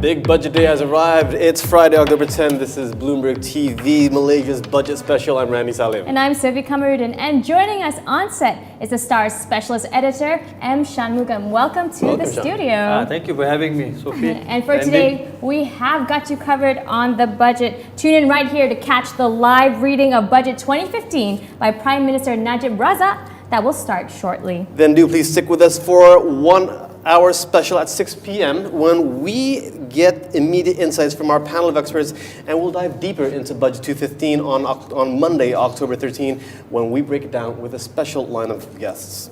big budget day has arrived. It's Friday, October 10th. This is Bloomberg TV, Malaysia's budget special. I'm Randy Salim. And I'm Sophie Kamarudin. And joining us on set is the Star's specialist editor, M. Shanmugam. Welcome to the studio. Thank you for having me, Sophie. And for today, we have got you covered on the budget. Tune in right here to catch the live reading of Budget 2015 by Prime Minister Najib Razak. That will start shortly. Then do please stick with us for 1 hour special at 6 p.m. when we get immediate insights from our panel of experts, and we'll dive deeper into Budget 2015 on Monday, October 13, when we break it down with a special line of guests.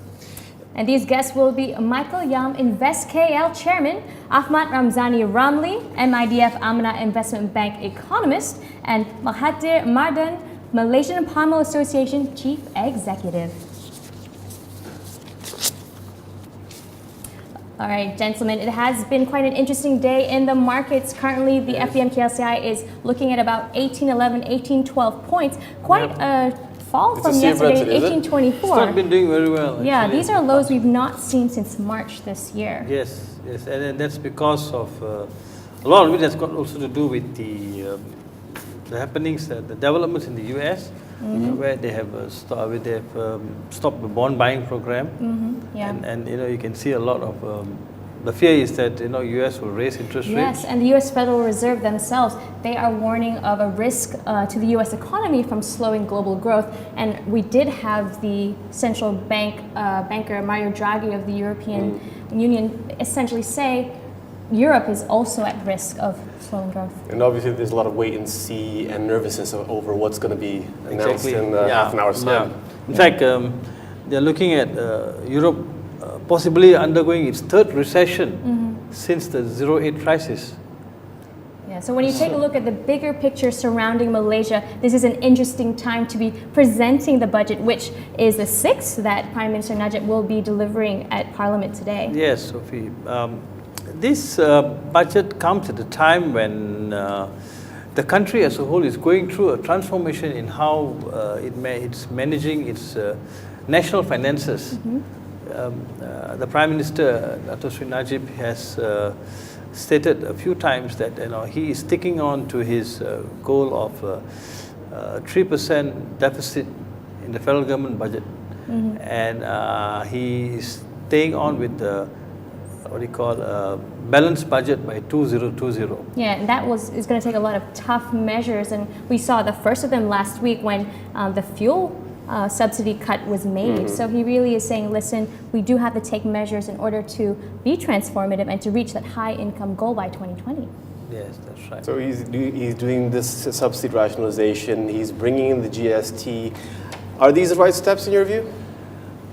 And these guests will be Michael Yam, Invest KL Chairman, Ahmad Ramzani Ramli, MIDF Amana Investment Bank Economist, and Mahathir Mardan, Malaysian Palm Oil Association Chief Executive. All right, gentlemen, it has been quite an interesting day in the markets. Currently, the FVM-KLCI is looking at about 1811, 1812 points. Quite a fall from yesterday, 1824. It's not been doing very well, actually. Yeah, these are lows we've not seen since March this year. Yes, and that's because of, a lot of it has got also to do with the happenings, the developments in the US, where they have stopped the bond buying program. Yeah. And you can see a lot of, the fear is that US will raise interest rates. Yes, and the US Federal Reserve themselves, they are warning of a risk to the US economy from slowing global growth. And we did have the central banker Mario Draghi of the European Union essentially say Europe is also at risk of slowing growth. And obviously there's a lot of wait and see and nervousness over what's going to be announced in half an hour's time. In fact, they're looking at Europe possibly undergoing its third recession since the 08 crisis. Yeah, so when you take a look at the bigger picture surrounding Malaysia, this is an interesting time to be presenting the budget, which is the sixth that Prime Minister Najib will be delivering at Parliament today. Yes, Sophie. This budget comes at a time when the country as a whole is going through a transformation in how it's managing its national finances. The Prime Minister, Dr. Sri Najib, has stated a few times that he is sticking on to his goal of 3% deficit in the federal government budget, and he is staying on with the balanced budget by 2020. Yeah, and that is going to take a lot of tough measures, and we saw the first of them last week when the fuel subsidy cut was made. So he really is saying, listen, we do have to take measures in order to be transformative and to reach that high income goal by 2020. Yes, that's right. So he's doing this subsidy rationalization, he's bringing in the GST. Are these the right steps in your view?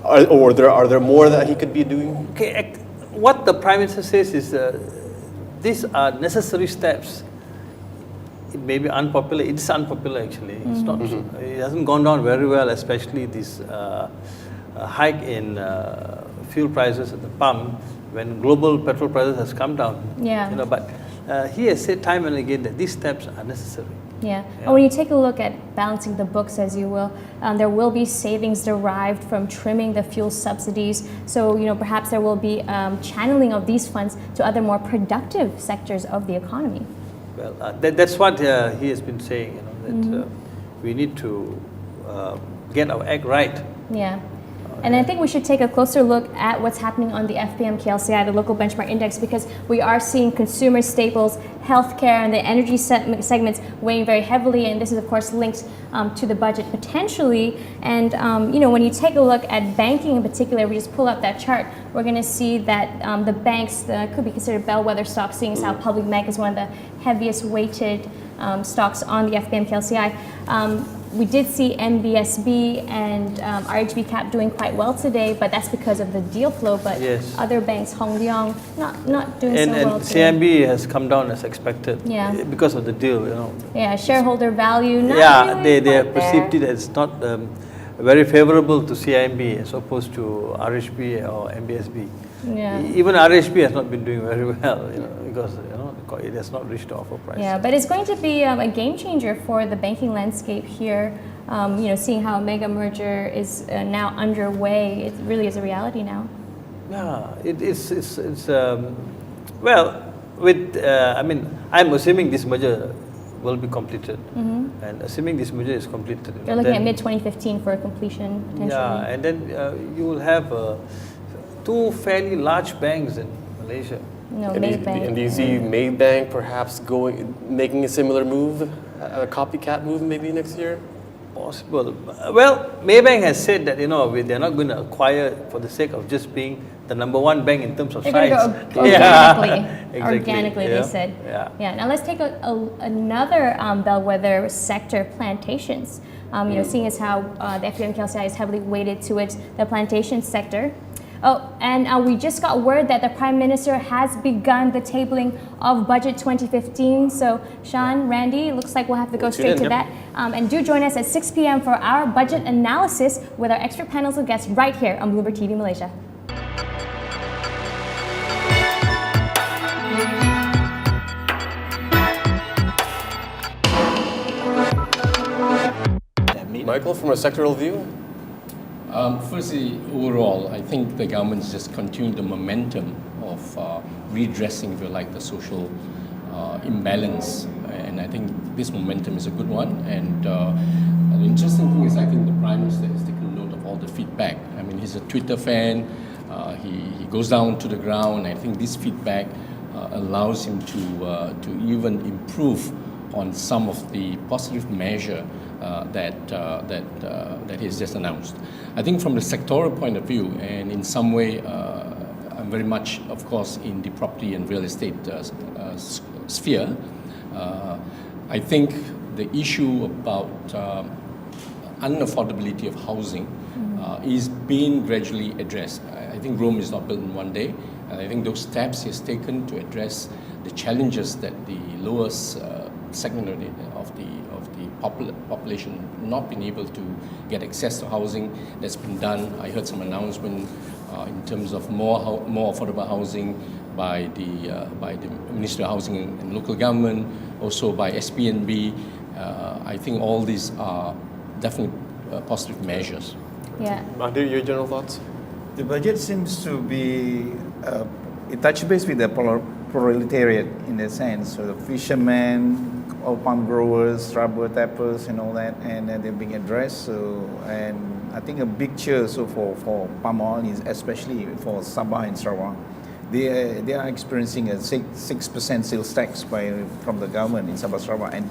Or are there more that he could be doing? Okay, what the Prime Minister says is these are necessary steps. It may be unpopular. It's unpopular actually. It's not. It hasn't gone down very well, especially this hike in fuel prices at the pump when global petrol prices has come down. Yeah. But he has said time and again that these steps are necessary. Yeah. And when you take a look at balancing the books, as you will, there will be savings derived from trimming the fuel subsidies. So, perhaps there will be channeling of these funds to other more productive sectors of the economy. Well, that's what he has been saying, that we need to get our act right. Yeah. And I think we should take a closer look at what's happening on the FPM-KLCI, the local benchmark index, because we are seeing consumer staples, healthcare, and the energy segments weighing very heavily, and this is of course linked to the budget potentially. And when you take a look at banking in particular, we just pull up that chart, we're going to see that the banks could be considered bellwether stocks, seeing as how Public Bank is one of the heaviest weighted stocks on the FPM-KLCI. We did see MBSB and RHB Cap doing quite well today, but that's because of the deal flow. But other banks, Hong Leong, not doing so well today. And CIMB has come down as expected because of the deal, Yeah, shareholder value. Not really they have perceived it as not very favorable to CIMB as opposed to RHB or MBSB. Yeah. Even RHB has not been doing very well, because it has not reached the offer price. Yeah, but it's going to be a game changer for the banking landscape here. Seeing how a mega merger is now underway, it really is a reality now. Yeah, it's well, I'm assuming this merger will be completed, and assuming this merger is completed, They're looking at mid-2015 for a completion, potentially. yeah, and then you will have two fairly large banks in Malaysia. No, And Maybank. do you see Maybank perhaps making a similar move, a copycat move maybe next year? Possible. Well, Maybank has said that they're not going to acquire for the sake of just being the number one bank in terms of They're size. going to go organically. Exactly. Organically, Yeah. they said. Yeah. Now let's take another bellwether sector, plantations. Seeing as how the FPM KLCI is heavily weighted towards the plantation sector. Oh, and we just got word that the Prime Minister has begun the tabling of Budget 2015. So, Sean, Randy, looks like we'll have to go straight to that. And do join us at 6 p.m. for our budget analysis with our expert panels of guests right here on Bloomberg TV Malaysia. Michael, from a sectoral view? Firstly, overall, I think the government is just continuing the momentum of redressing, if you like, the social imbalance. And I think this momentum is a good one. And the interesting thing is, I think the Prime Minister has taken note of all the feedback. I mean, he's a Twitter fan. He goes down to the ground. I think this feedback allows him to even improve on some of the positive measure that he's just announced. I think from the sectoral point of view, and in some way, I'm very much, of course, in the property and real estate sphere. I think the issue about unaffordability of housing is being gradually addressed. I think Rome is not built in one day, and I think those steps he has taken to address the challenges that the lowest segment of the population not been able to get access to housing. That's been done. I heard some announcement in terms of more affordable housing by the Ministry of Housing and Local Government, also by SPNB. I think all these are definitely positive measures. Yeah. Mahathir, your general thoughts? The budget seems to be it touches base with the proletariat in a sense. So the fishermen, oil palm growers, rubber tappers, and all that, and they're being addressed. So, and I think a big cheer for palm oil is especially for Sabah and Sarawak. They are experiencing a 6% sales tax from the government in Sabah Sarawak, and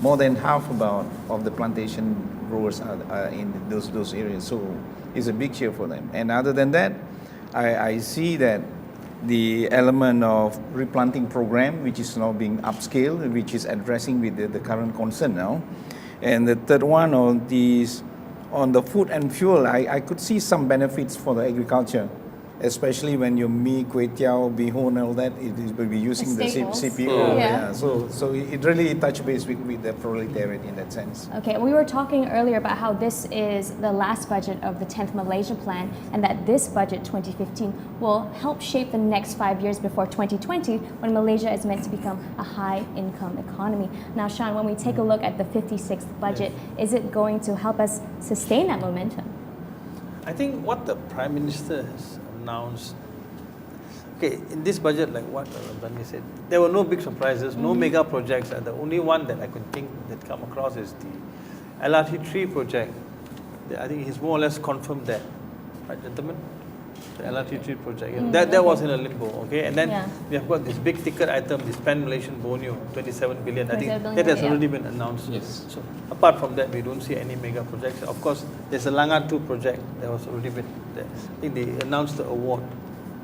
more than half of the plantation growers are in those areas. So it's a big cheer for them. And other than that, I see that the element of replanting program, which is now being upscaled, which is addressing with the current concern now. And the third one on the food and fuel, I could see some benefits for the agriculture, especially when you mee, kway teow, bihun, all that, it will be using the CPO. Yeah. So it really touched base with the proletariat in that sense. Okay, we were talking earlier about how this is the last budget of the 10th Malaysia Plan, and that this budget, 2015, will help shape the next 5 years before 2020, when Malaysia is meant to become a high-income economy. Now, Sean, when we take a look at the 56th budget, is it going to help us sustain that momentum? I think what the Prime Minister has announced, okay, in this budget, like what Bani said, there were no big surprises, no mega projects. The only one that I could think that come across is the LRT3 project. I think he's more or less confirmed that, right, gentlemen? The LRT3 project. That was in a limbo, okay? And then we have got this big ticket item, this Pan-Malaysian Borneo, 27 billion. I think that has already been announced. Yes. So apart from that, we don't see any mega projects. Of course, there's a Langan 2 project that was already been there. I think they announced the award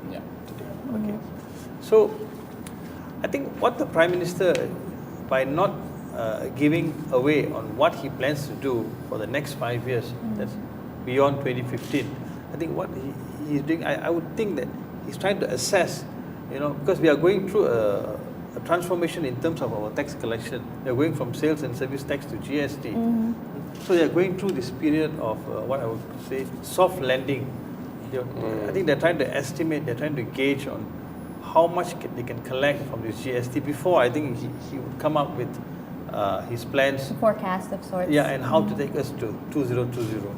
today. Okay. So I think what the Prime Minister, by not giving away on what he plans to do for the next 5 years, that's beyond 2015, I think what he's doing, I would think that he's trying to assess, because we are going through a transformation in terms of our tax collection. They're going from sales and service tax to GST. So they're going through this period of what I would say soft landing. I think they're trying to estimate, they're trying to gauge on how much they can collect from this GST before I think he would come up with his plans. A forecast of sorts. Yeah, and how to take us to 2020.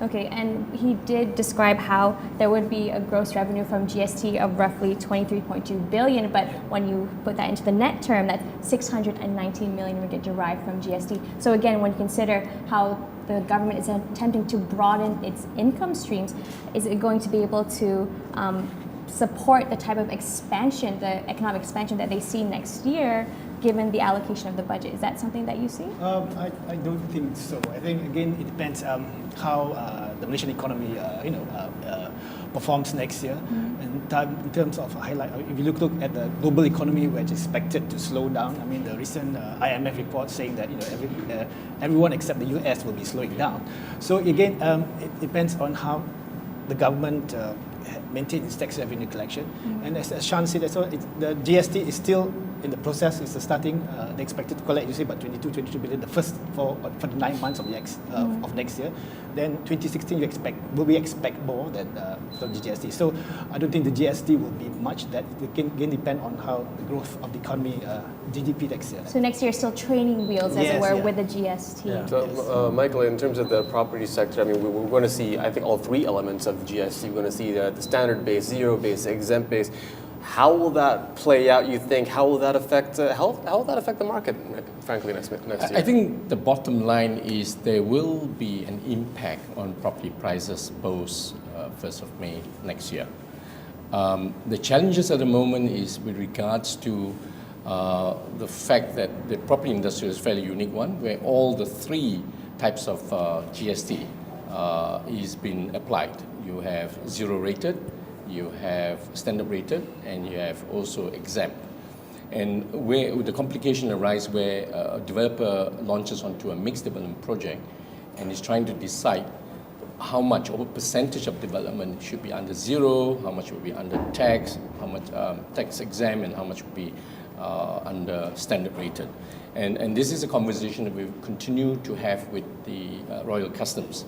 Okay, and he did describe how there would be a gross revenue from GST of roughly 23.2 billion, but when you put that into the net term, that's 619 million ringgit derived from GST. So again, when you consider how the government is attempting to broaden its income streams, is it going to be able to support the type of expansion, the economic expansion that they see next year, given the allocation of the budget? Is that something that you see? I don't think so. I think again it depends how the Malaysian economy performs next year. In terms of highlight, if you look at the global economy, which is expected to slow down. I mean, the recent IMF report saying that everyone except the US will be slowing down. So again, it depends on how the government maintain its tax revenue collection. And as Sean said, the GST is still in the process. It's starting. They expected to collect, you say, about 22 billion the first for the 9 months of next year. Then 2016, we expect more than from the GST. So I don't think the GST will be much. That it can again depend on how the growth of the economy, GDP next year. So next year, still training wheels, as it were, with the GST. Yeah. So, Michael, in terms of the property sector, I mean, we're going to see, I think, all three elements of GST. We're going to see the standard base, zero base, exempt base. How will that play out, you think? How will that affect how will that affect the market, frankly, next year? I think the bottom line is there will be an impact on property prices post 1st of May next year. The challenges at the moment is with regards to the fact that the property industry is a fairly unique one, where all the three types of GST is being applied. You have zero rated, you have standard rated, and you have also exempt. And where the complication arises where a developer launches onto a mixed development project and is trying to decide how much or what percentage of development should be under zero, how much will be under tax, how much tax exempt, and how much will be under standard rated. And this is a conversation that we continue to have with the Royal Customs.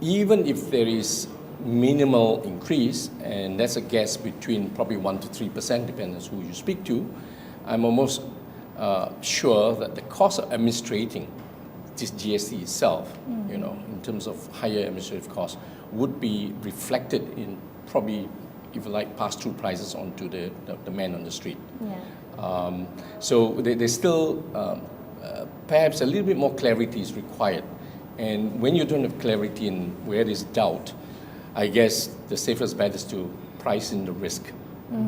Even if there is minimal increase, and that's a guess between probably 1% to 3%, depending on who you speak to, I'm almost sure that the cost of administrating this GST itself, in terms of higher administrative costs, would be reflected in probably, if you like, pass-through prices onto the man on the street. Yeah. So there's still perhaps a little bit more clarity is required. And when you don't have clarity in where there's doubt, I guess the safest bet is to price in the risk.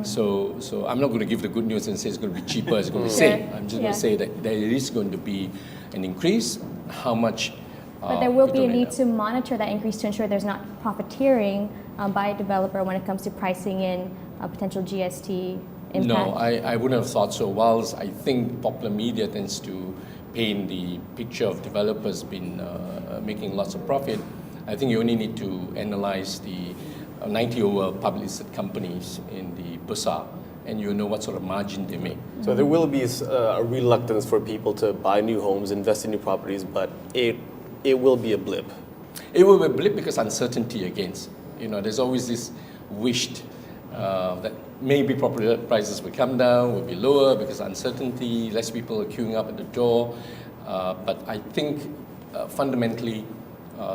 So I'm not going to give the good news and say it's going to be cheaper, it's going to be safe. I'm just going to say that there is going to be an increase. How much? But there will be a need to monitor that increase to ensure there's not profiteering by a developer when it comes to pricing in a potential GST impact. No, I wouldn't have thought so. Whilst I think popular media tends to paint the picture of developers been making lots of profit, I think you only need to analyze the 90 over public listed companies in the Bursa, and you know what sort of margin they make. So there will be a reluctance for people to buy new homes, invest in new properties, but it will be a blip. It will be a blip because uncertainty against. There's always this wished that maybe property prices will come down, will be lower because uncertainty, less people are queuing up at the door. But I think fundamentally,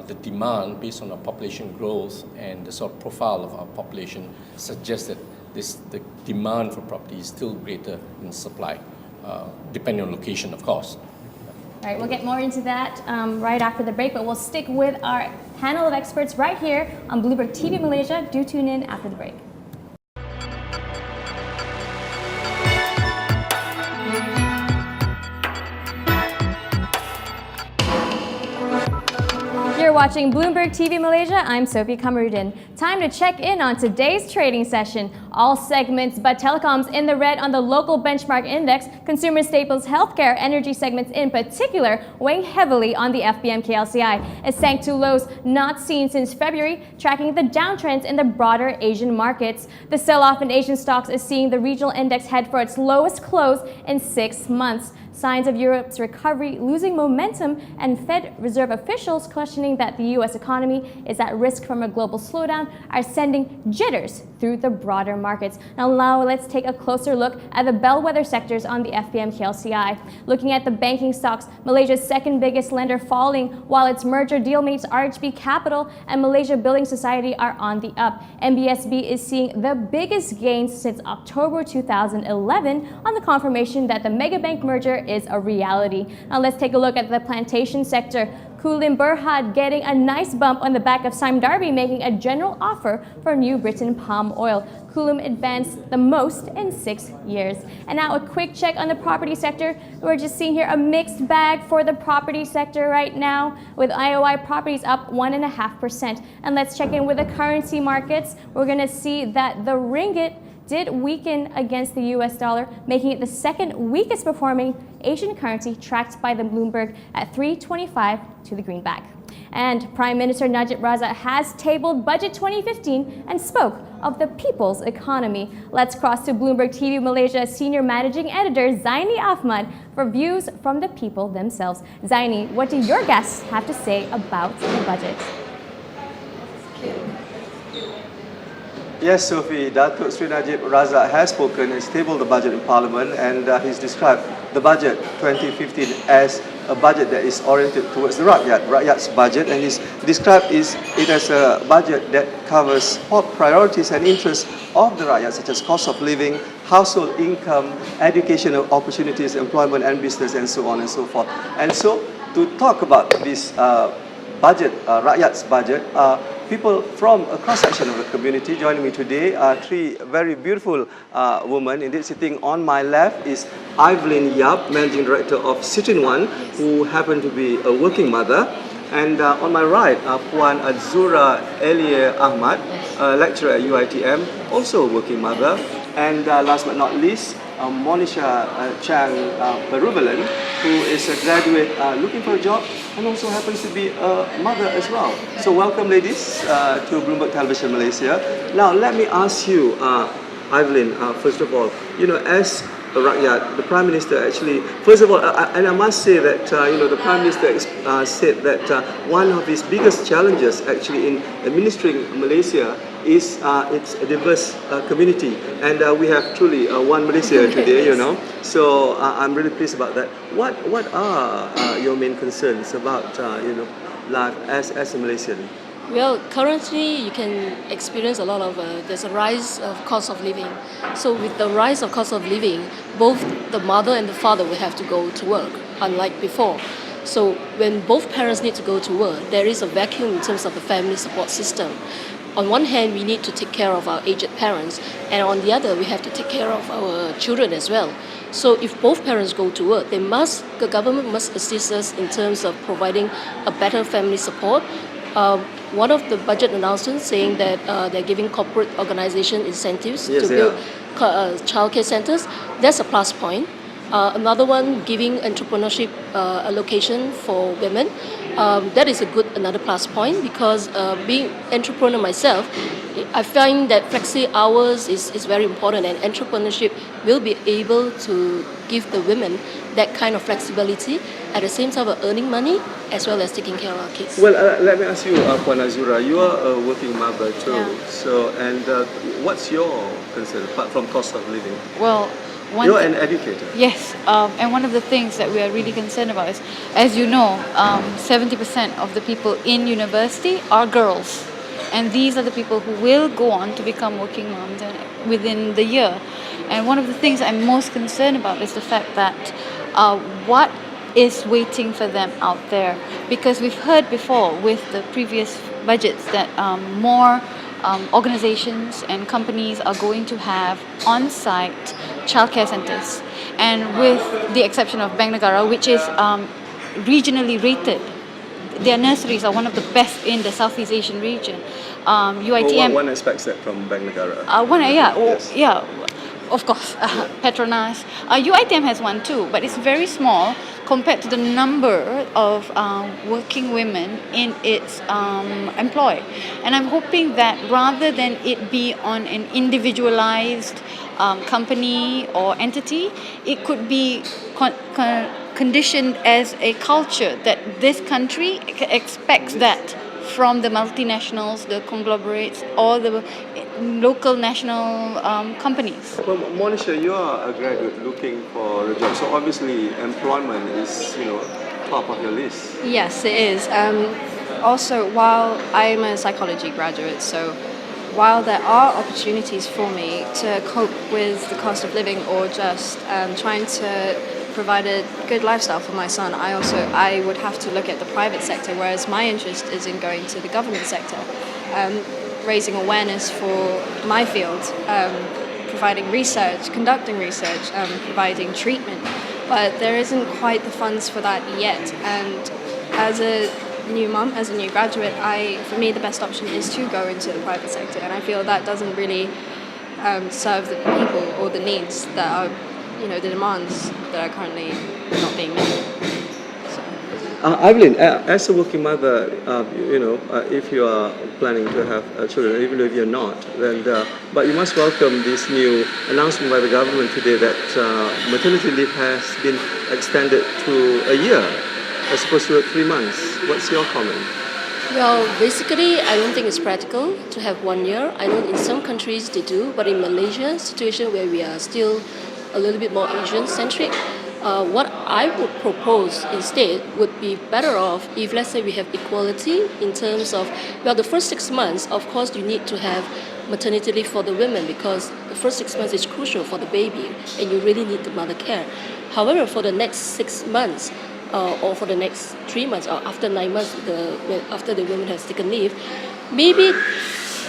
the demand based on our population growth and the sort of profile of our population suggests that the demand for property is still greater than supply, depending on location, of course. All right, we'll get more into that right after the break, but we'll stick with our panel of experts right here on Bloomberg TV Malaysia. Do tune in after the break. You're watching Bloomberg TV Malaysia. I'm Sophie Kamarudin. Time to check in on today's trading session. All segments but telecoms in the red on the local benchmark index. Consumer staples, healthcare, energy segments in particular weighing heavily on the FBM KLCI. It sank to lows not seen since February, tracking the downtrends in the broader Asian markets. The sell-off in Asian stocks is seeing the regional index head for its lowest close in 6 months. Signs of Europe's recovery losing momentum, and Fed Reserve officials questioning that the U.S. economy is at risk from a global slowdown are sending jitters through the broader markets. Now let's take a closer look at the bellwether sectors on the FPM KLCI. Looking at the banking stocks, Malaysia's second biggest lender falling, while its merger deal mates RHB Capital and Malaysia Building Society are on the up. MBSB is seeing the biggest gains since October 2011 on the confirmation that the megabank merger is a reality. Now let's take a look at the plantation sector. Kulim Berhad getting a nice bump on the back of Sime Darby making a general offer for New Britain palm oil. Kulim advanced the most in 6 years. And now a quick check on the property sector. We're just seeing here a mixed bag for the property sector right now, with IOI properties up 1.5%. And let's check in with the currency markets. We're going to see that the ringgit did weaken against the US dollar, making it the second weakest performing Asian currency, tracked by the Bloomberg at 325 to the greenback. And Prime Minister Najib Razak has tabled Budget 2015 and spoke of the people's economy. Let's cross to Bloomberg TV Malaysia Senior Managing Editor Zaini Ahmad for views from the people themselves. Zaini, what do your guests have to say about the budget? Yes, Sophie, Datuk Sri Najib Razak has spoken and tabled the budget in Parliament, and he's described the budget 2015 as a budget that is oriented towards the Rakyat's budget, and he's described it as a budget that covers top priorities and interests of the Rakyat, such as cost of living, household income, educational opportunities, employment and business, and so on and so forth. And so, to talk about this budget, Rakyat's budget, people from a cross-section of the community. Joining me today are three very beautiful women. Indeed, sitting on my left is Evelyn Yap, Managing Director of Citrin One, who happen to be a working mother. And on my right, Puan Azura Elie Ahmad, lecturer at UiTM, also a working mother. And last but not least, Monisha Chang Perubalan, who is a graduate looking for a job and also happens to be a mother as well. So welcome, ladies, to Bloomberg Television Malaysia. Now, let me ask you, Evelyn, first of all, as a Rakyat, the Prime Minister actually, first of all, and I must say that, the Prime Minister said that one of his biggest challenges actually in administering Malaysia is its diverse community, and we have truly one Malaysia today, So I'm really pleased about that. What are your main concerns about life as a Malaysian? Well, currently you can experience a lot of, there's a rise of cost of living. So with the rise of cost of living, both the mother and the father will have to go to work, unlike before. So when both parents need to go to work, there is a vacuum in terms of the family support system. On one hand, we need to take care of our aged parents, and on the other, we have to take care of our children as well. So if both parents go to work, the government must assist us in terms of providing a better family support. One of the budget announcements saying that they're giving corporate organisation incentives to build childcare centres. That's a plus point. Another one, giving entrepreneurship allocation for women. That is another plus point, because being entrepreneur myself, I find that flexi hours is very important, and entrepreneurship will be able to give the women that kind of flexibility at the same time of earning money as well as taking care of our kids. Well, let me ask you, Puan Azura, you are a working mother too. Yeah. So, and what's your concern apart from cost of living? Well, you're an educator. Yes, and one of the things that we are really concerned about is, as you know, 70% of the people in university are girls. And these are the people who will go on to become working moms within the year. And one of the things I'm most concerned about is the fact that what is waiting for them out there. Because we've heard before with the previous budgets that more organizations and companies are going to have on-site childcare centres. And with the exception of Bank Negara, which is regionally rated their nurseries are one of the best in the Southeast Asian region. UITM. One expects that from Bank Negara. Yeah, Yes. of course, Petronas. UITM has one too, but it's very small compared to the number of working women in its employ. And I'm hoping that rather than it be on an individualized company or entity, it could be conditioned as a culture that this country expects that from the multinationals, the conglomerates, or the local national companies. Well, Monisha, you are a graduate looking for a job, so obviously employment is, top of your list. Yes, it is. Also, while I'm a psychology graduate, so while there are opportunities for me to cope with the cost of living or just trying to provide a good lifestyle for my son, I would have to look at the private sector, whereas my interest is in going to the government sector, raising awareness for my field, providing research, conducting research, providing treatment. But there isn't quite the funds for that yet. And as a new mum, as a new graduate, for me the best option is to go into the private sector, and I feel that doesn't really serve the people or the needs that are, the demands that are currently not being met. Evelyn, as a working mother, if you are planning to have children, even if you're not, then but you must welcome this new announcement by the government today that maternity leave has been extended to a year as opposed to 3 months. What's your comment? Well, basically, I don't think it's practical to have 1 year. I know in some countries they do, but in Malaysia, situation where we are still a little bit more Asian-centric, what I would propose instead would be better off if, let's say, we have equality in terms of, well, the first 6 months, of course, you need to have maternity leave for the women because the first 6 months is crucial for the baby and you really need the mother care. However, for the next 6 months, or for the next 3 months, or after 9 months, after the woman has taken leave, maybe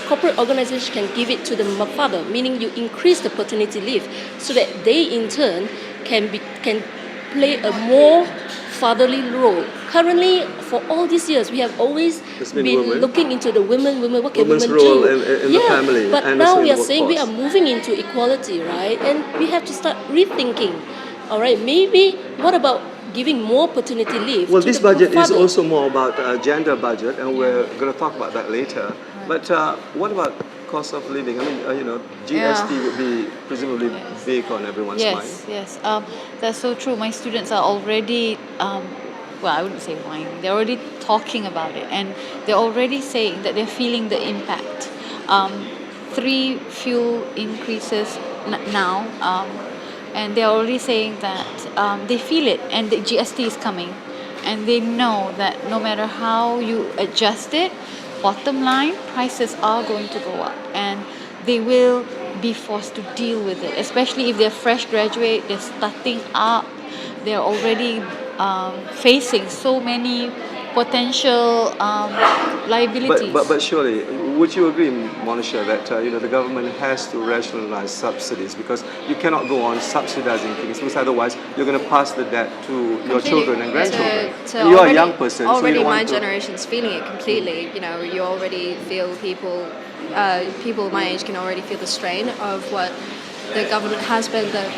corporate organizations can give it to the father, meaning you increase the paternity leave so that they in turn can play a more fatherly role. Currently, for all these years, we have always been looking into the women, what can Women's women role do? in the family. But and now also we in are saying we are workforce. moving into equality, right? And we have to start rethinking. All right, maybe what about giving more paternity leave? Well, to this the budget is father? also more about gender budget, and we're going to talk about that later. But what about cost of living? I mean, GST would be presumably big on everyone's mind. Yes, that's so true. My students are already, well, I wouldn't say whining. They're already talking about it, and they're already saying that they're feeling the impact. 3 fuel increases now, and they're already saying that they feel it, and the GST is coming, and they know that no matter how you adjust it, bottom line, prices are going to go up, and they will be forced to deal with it, especially if they're fresh graduate, they're starting up, they're already facing so many potential liabilities. But surely, would you agree, Monisha, that the government has to rationalize subsidies because you cannot go on subsidizing things because otherwise you're going to pass the debt to your children and grandchildren. And you're a young person, so you Already, don't my want to. generation's feeling it completely. You already feel people my age can already feel the strain of what the government has been that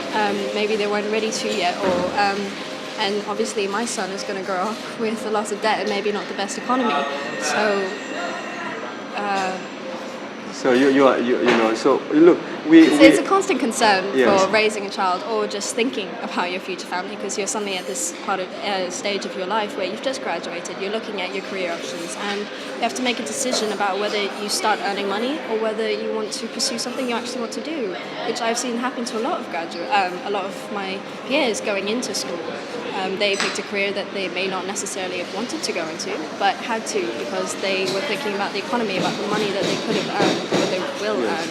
maybe they weren't ready to yet, or. And obviously, my son is going to grow up with a lot of debt and maybe not the best economy. So, So so look, it's a constant concern Yes. for raising a child or just thinking about your future family because you're suddenly at this stage of your life where you've just graduated, you're looking at your career options, and you have to make a decision about whether you start earning money or whether you want to pursue something you actually want to do, which I've seen happen to a lot of my peers going into school. They picked a career that they may not necessarily have wanted to go into, but had to because they were thinking about the economy, about the money that they could have earned, or they will earn,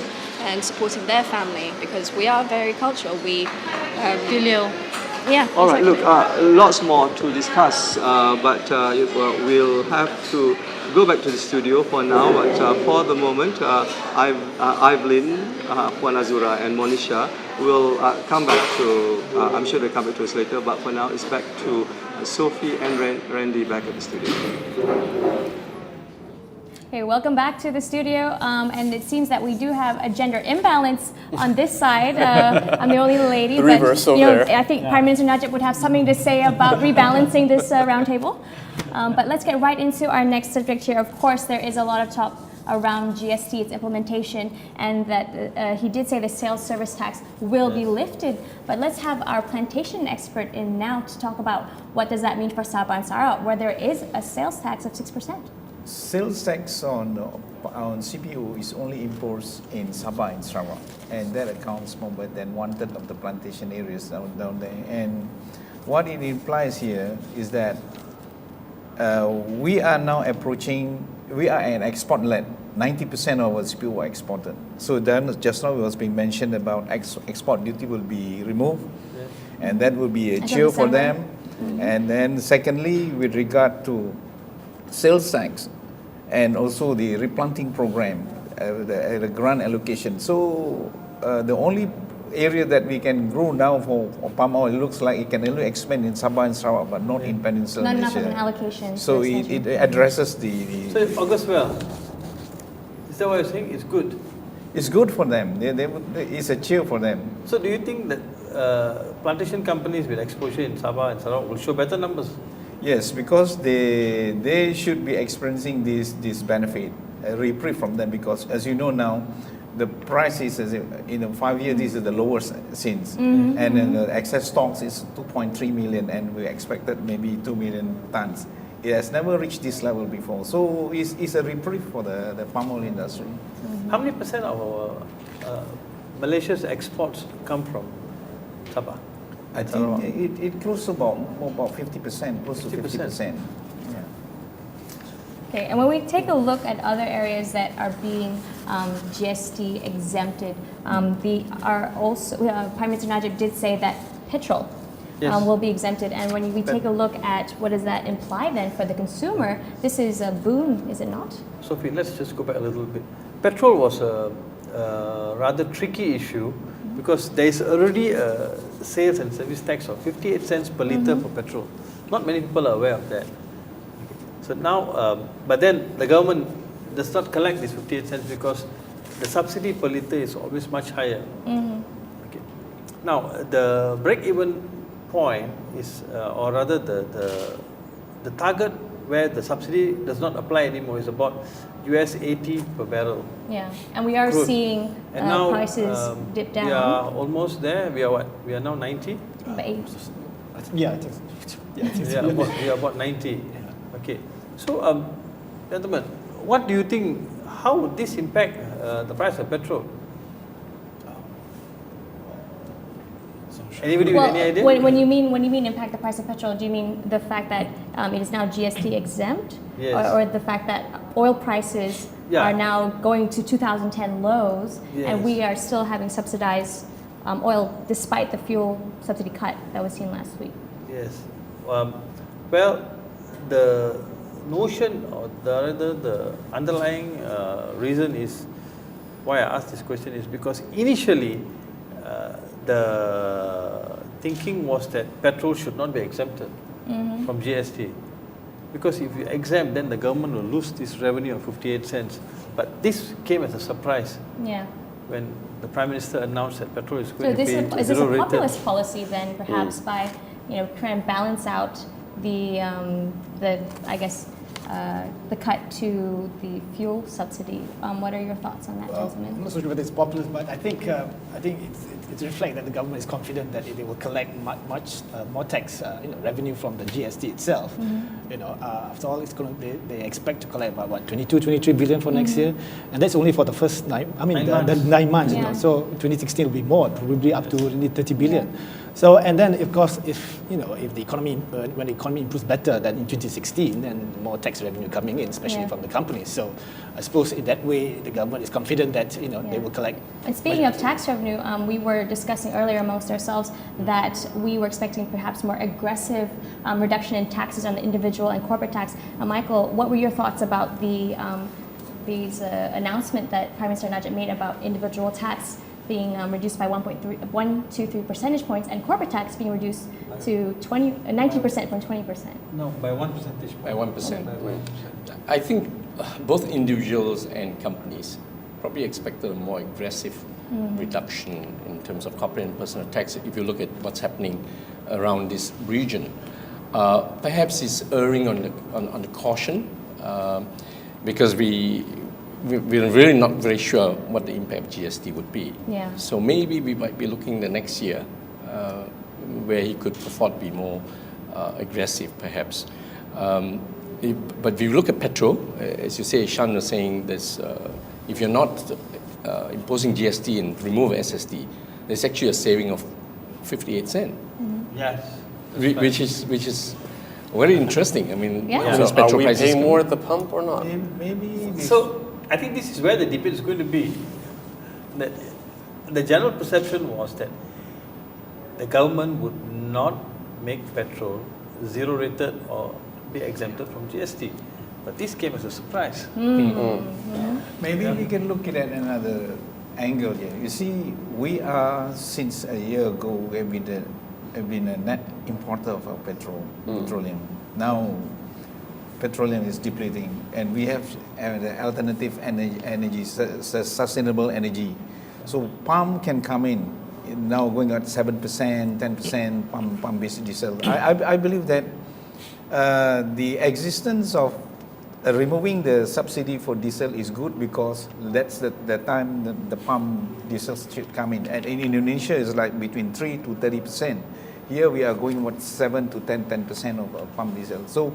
and supporting their family because we are very cultural. We Filial. yeah. All right, exactly. look, lots more to discuss, but we'll have to go back to the studio for now. But for the moment, Evelyn, Puan Azura, and Monisha will come back to. I'm sure they'll come back to us later. But for now, it's back to Sophie and Randy back at the studio. Okay, welcome back to the studio. And it seems that we do have a gender imbalance on this side. I'm the only lady. The reverse over there. I think Prime Minister Najib would have something to say about rebalancing this roundtable. But let's get right into our next subject here. Of course, there is a lot of talk around GST, its implementation, and that he did say the sales service tax will be lifted. But let's have our plantation expert in now to talk about what does that mean for Sabah and Sarawak, where there is a sales tax of 6%. Sales tax on CPU is only imposed in Sabah and Sarawak, and that accounts for more than 1/3 of the plantation areas down there. And what it implies here is that we are now approaching, we are an export-led. 90% of our CPU were exported. So then just now it was being mentioned about export duty will be removed, and that will be a cheer for them. And then secondly, with regard to sales tax and also the replanting program, the grant allocation. So the only area that we can grow now for palm oil, it looks like it can only expand in Sabah and Sarawak, but not in Peninsular Not Malaysia. enough of an allocation. So it addresses the So if August well, is that what you're saying? It's good. it's good for them. It's a cheer for them. So do you think that plantation companies with exposure in Sabah and Sarawak will show better numbers? Yes, because they should be experiencing this benefit, a reprieve from them, because as you know now, the price is, in 5 years, this is the lowest since. And then the excess stocks is 2.3 million, and we expected maybe 2 million tons. It has never reached this level before. So it's a reprieve for the palm oil industry. How many percent of our Malaysia's exports come from Sabah? I think it close to about 50%, close to 50%. Yeah. Okay, and when we take a look at other areas that are being GST exempted, Prime Minister Najib did say that petrol will be exempted. And when we take a look at what does that imply then for the consumer, this is a boon, is it not? Sophie, let's just go back a little bit. Petrol was a rather tricky issue because there is already a sales and service tax of 58 cents per litre for petrol. Not many people are aware of that. So now, but then the government does not collect this 58 cents because the subsidy per litre is always much higher. Okay. Now, the break-even point is, or rather the target where the subsidy does not apply anymore is about US 80 per barrel. Yeah, and we are seeing now, prices dip down. We are almost there. We are what? We are now 90? Yeah, I think we are about 90. Okay. So, gentlemen, what do you think, how would this impact the price of petrol? Anybody with any idea? When you mean impact the price of petrol, do you mean the fact that it is now GST exempt, or the fact that oil prices are now going to 2010 lows, and we are still having subsidized oil despite the fuel subsidy cut that was seen last week? Yes. Well, the notion or the underlying reason is why I asked this question is because initially the thinking was that petrol should not be exempted from GST. Because if you exempt, then the government will lose this revenue of 58 cents. But this came as a surprise when the Prime Minister announced that petrol is going to pay is this a zero populist return. policy then, perhaps by trying to balance out the cut to the fuel subsidy? What are your thoughts on that, gentlemen? I'm not so sure whether it's populist, but I think it reflects that the government is confident that they will collect much more tax revenue from the GST itself. After all, they expect to collect about 23 billion for next year, and that's only for the first 9 months. So 2016 will be more, probably up to 30 billion. So, and then of course, if the economy, when the economy improves better than in 2016, then more tax revenue coming in, especially from the companies. So, I suppose in that way, the government is confident that they will collect. And speaking of tax revenue, we were discussing earlier amongst ourselves that we were expecting perhaps more aggressive reduction in taxes on the individual and corporate tax. Michael, what were your thoughts about the announcement that Prime Minister Najib made about individual tax being reduced by 1 to 3 percentage points, and corporate tax being reduced to 19% from 20%. No, by 1 percentage point. By 1%. By 1%. I think both individuals and companies probably expected a more aggressive reduction in terms of corporate and personal tax. If you look at what's happening around this region, perhaps it's erring on the caution because we're really not very sure what the impact of GST would be. Yeah. So maybe we might be looking the next year where he could afford to be more aggressive, perhaps. But if you look at petrol, as you say, Shan was saying, if you're not imposing GST and remove SST, there's actually a saving of 58 cents. Yes. Which is very interesting. I mean, Yeah. as So petrol are we prices paying come- more at the pump or not? Maybe So I think this is where the debate is going to be. The general perception was that the government would not make petrol zero rated or be exempted from GST. But this came as a surprise. maybe we can look at it another angle here. You see, we are since a year ago have been a net importer of our petroleum. Now, petroleum is depleting, and we have the alternative energy, sustainable energy. So palm can come in. Now going at 7%, 10% palm-based diesel. I believe that the existence of removing the subsidy for diesel is good because that's the time the palm diesel should come in. And in Indonesia, it's like between 3 to 30%. Here we are going 7 to 10% of palm diesel. So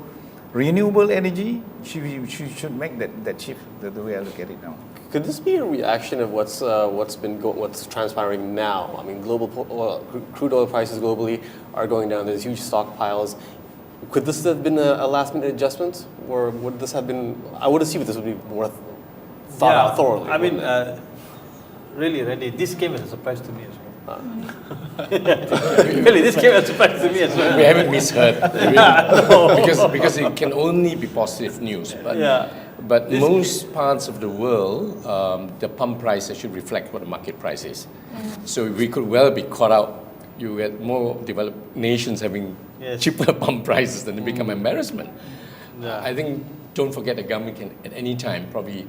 renewable energy should make that shift. The way I look at it now. Could this be a reaction of what's transpiring now? I mean, crude oil prices globally are going down. There's huge stockpiles. Could this have been a last-minute adjustment, or would this have been? I would assume this would be more thought out thoroughly. I mean, really, Randy, this came as a surprise to me as well. Really, this came as a surprise to me as well. We haven't misheard, really. because it can only be positive news. But most parts of the world, the pump price should reflect what the market price is. So we could well be caught out. You get more developed nations having cheaper pump prices, then it become embarrassment. I think, don't forget, the government can at any time probably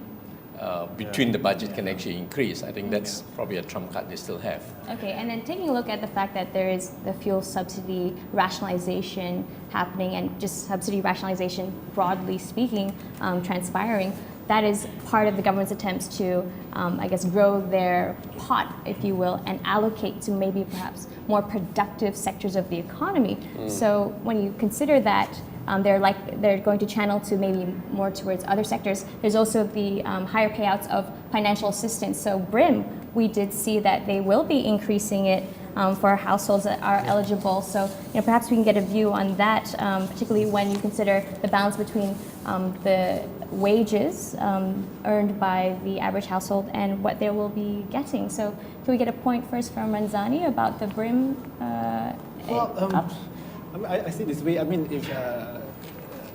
between the budget can actually increase. I think that's probably a trump card they still have. Okay, and then taking a look at the fact that there is the fuel subsidy rationalization happening, and just subsidy rationalization broadly speaking transpiring, that is part of the government's attempts to, I guess, grow their pot, if you will, and allocate to maybe perhaps more productive sectors of the economy. So when you consider that they're going to channel to maybe more towards other sectors, there's also the higher payouts of financial assistance. So BRIM, we did see that they will be increasing it for households that are eligible. So perhaps we can get a view on that, particularly when you consider the balance between the wages earned by the average household and what they will be getting. So can we get a point first from Ranzani about the BRIM ups? I see this way. I mean, if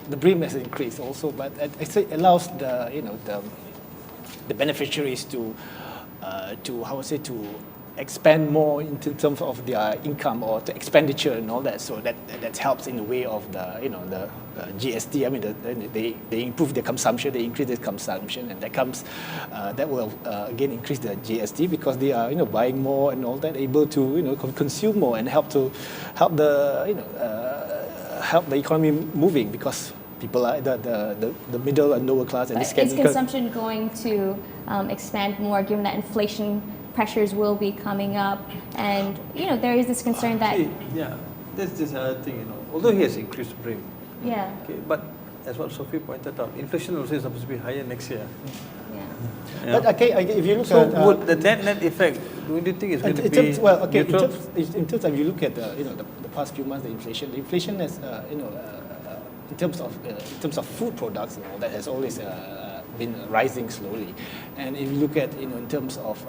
the BRIM has increased also, but I say it allows the beneficiaries to expand more in terms of their income or the expenditure and all that. So that helps in the way of the GST. I mean, they improve their consumption, they increase their consumption, and that will again increase the GST because they are buying more and all that, able to consume more and help the economy moving because people are the middle and lower class and Is consumption going to expand more given that inflation pressures will be coming up, and there is this concern that there's this other thing, although he has increased BRIM, but as what Sophie pointed out, inflation also is supposed to be higher next year. But okay, if you look so at would the net effect, do you think is going to be neutral? In terms of you look at the past few months, the inflation has in terms of food products and all that has always been rising slowly, and if you look at in terms of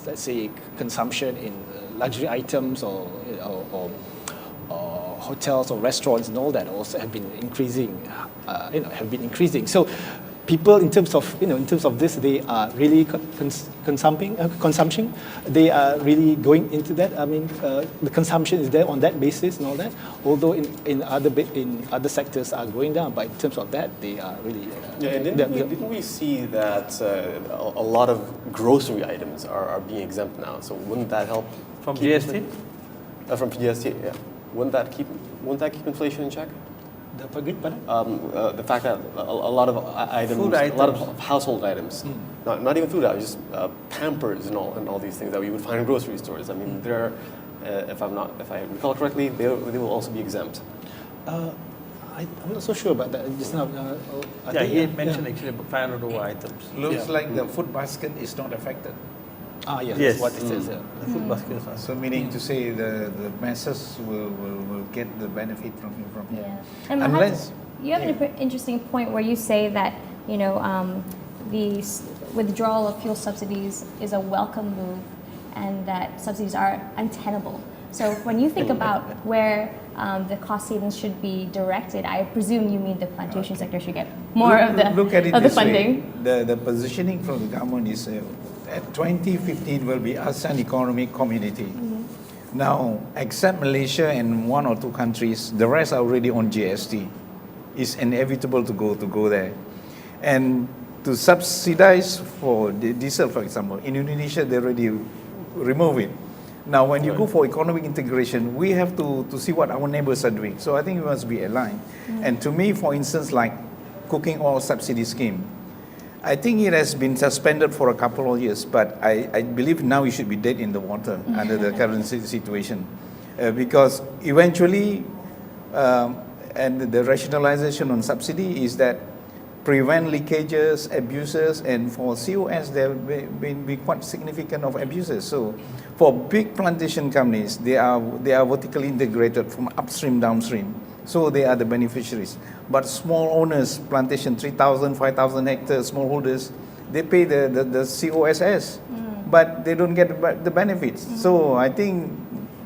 let's say consumption in luxury items or hotels or restaurants and all that also have been increasing. So people, in terms of this, they are really consumption. They are really going into that. I mean, the consumption is there on that basis and all that. Although in other sectors are going down, but in terms of that, they are really. And didn't we see that a lot of grocery items are being exempt now? So wouldn't that help From keep GST? From GST, yeah. Wouldn't that keep inflation in check? The fact that a lot of items, a lot of household items, not even food items, just Pampers and all these things that we would find in grocery stores. I mean, they're, if I recall correctly, they will also be exempt. I'm not so sure about that. Just now, He mentioned actually about 500 over items. Looks like the food basket is not affected. Yes, Yes. that's what it says. The food basket is not. So meaning to say the masses will get the benefit from here. Yeah. And Unless you have an interesting point where you say that the withdrawal of fuel subsidies is a welcome move, and that subsidies are untenable. So when you think about where the cost savings should be directed, I presume you mean the plantation sector should get more look at it of the this way. funding. The positioning from the government is at 2015 will be ASEAN Economic Community. Now, except Malaysia and one or two countries, the rest are already on GST. It's inevitable to go there. And to subsidize for the diesel, for example, in Indonesia, they already remove it. Now, when you go for economic integration, we have to see what our neighbors are doing. So I think we must be aligned. And to me, for instance, like cooking oil subsidy scheme, I think it has been suspended for a couple of years, but I believe now it should be dead in the water under the current situation. Because eventually, and the rationalization on subsidy is that prevent leakages, abuses, and for COS, there have been quite significant of abuses. So for big plantation companies, they are vertically integrated from upstream, downstream. So they are the beneficiaries. But small owners, plantation, 3,000, 5,000 hectares, smallholders, they pay the COSS, but they don't get the benefits. So I think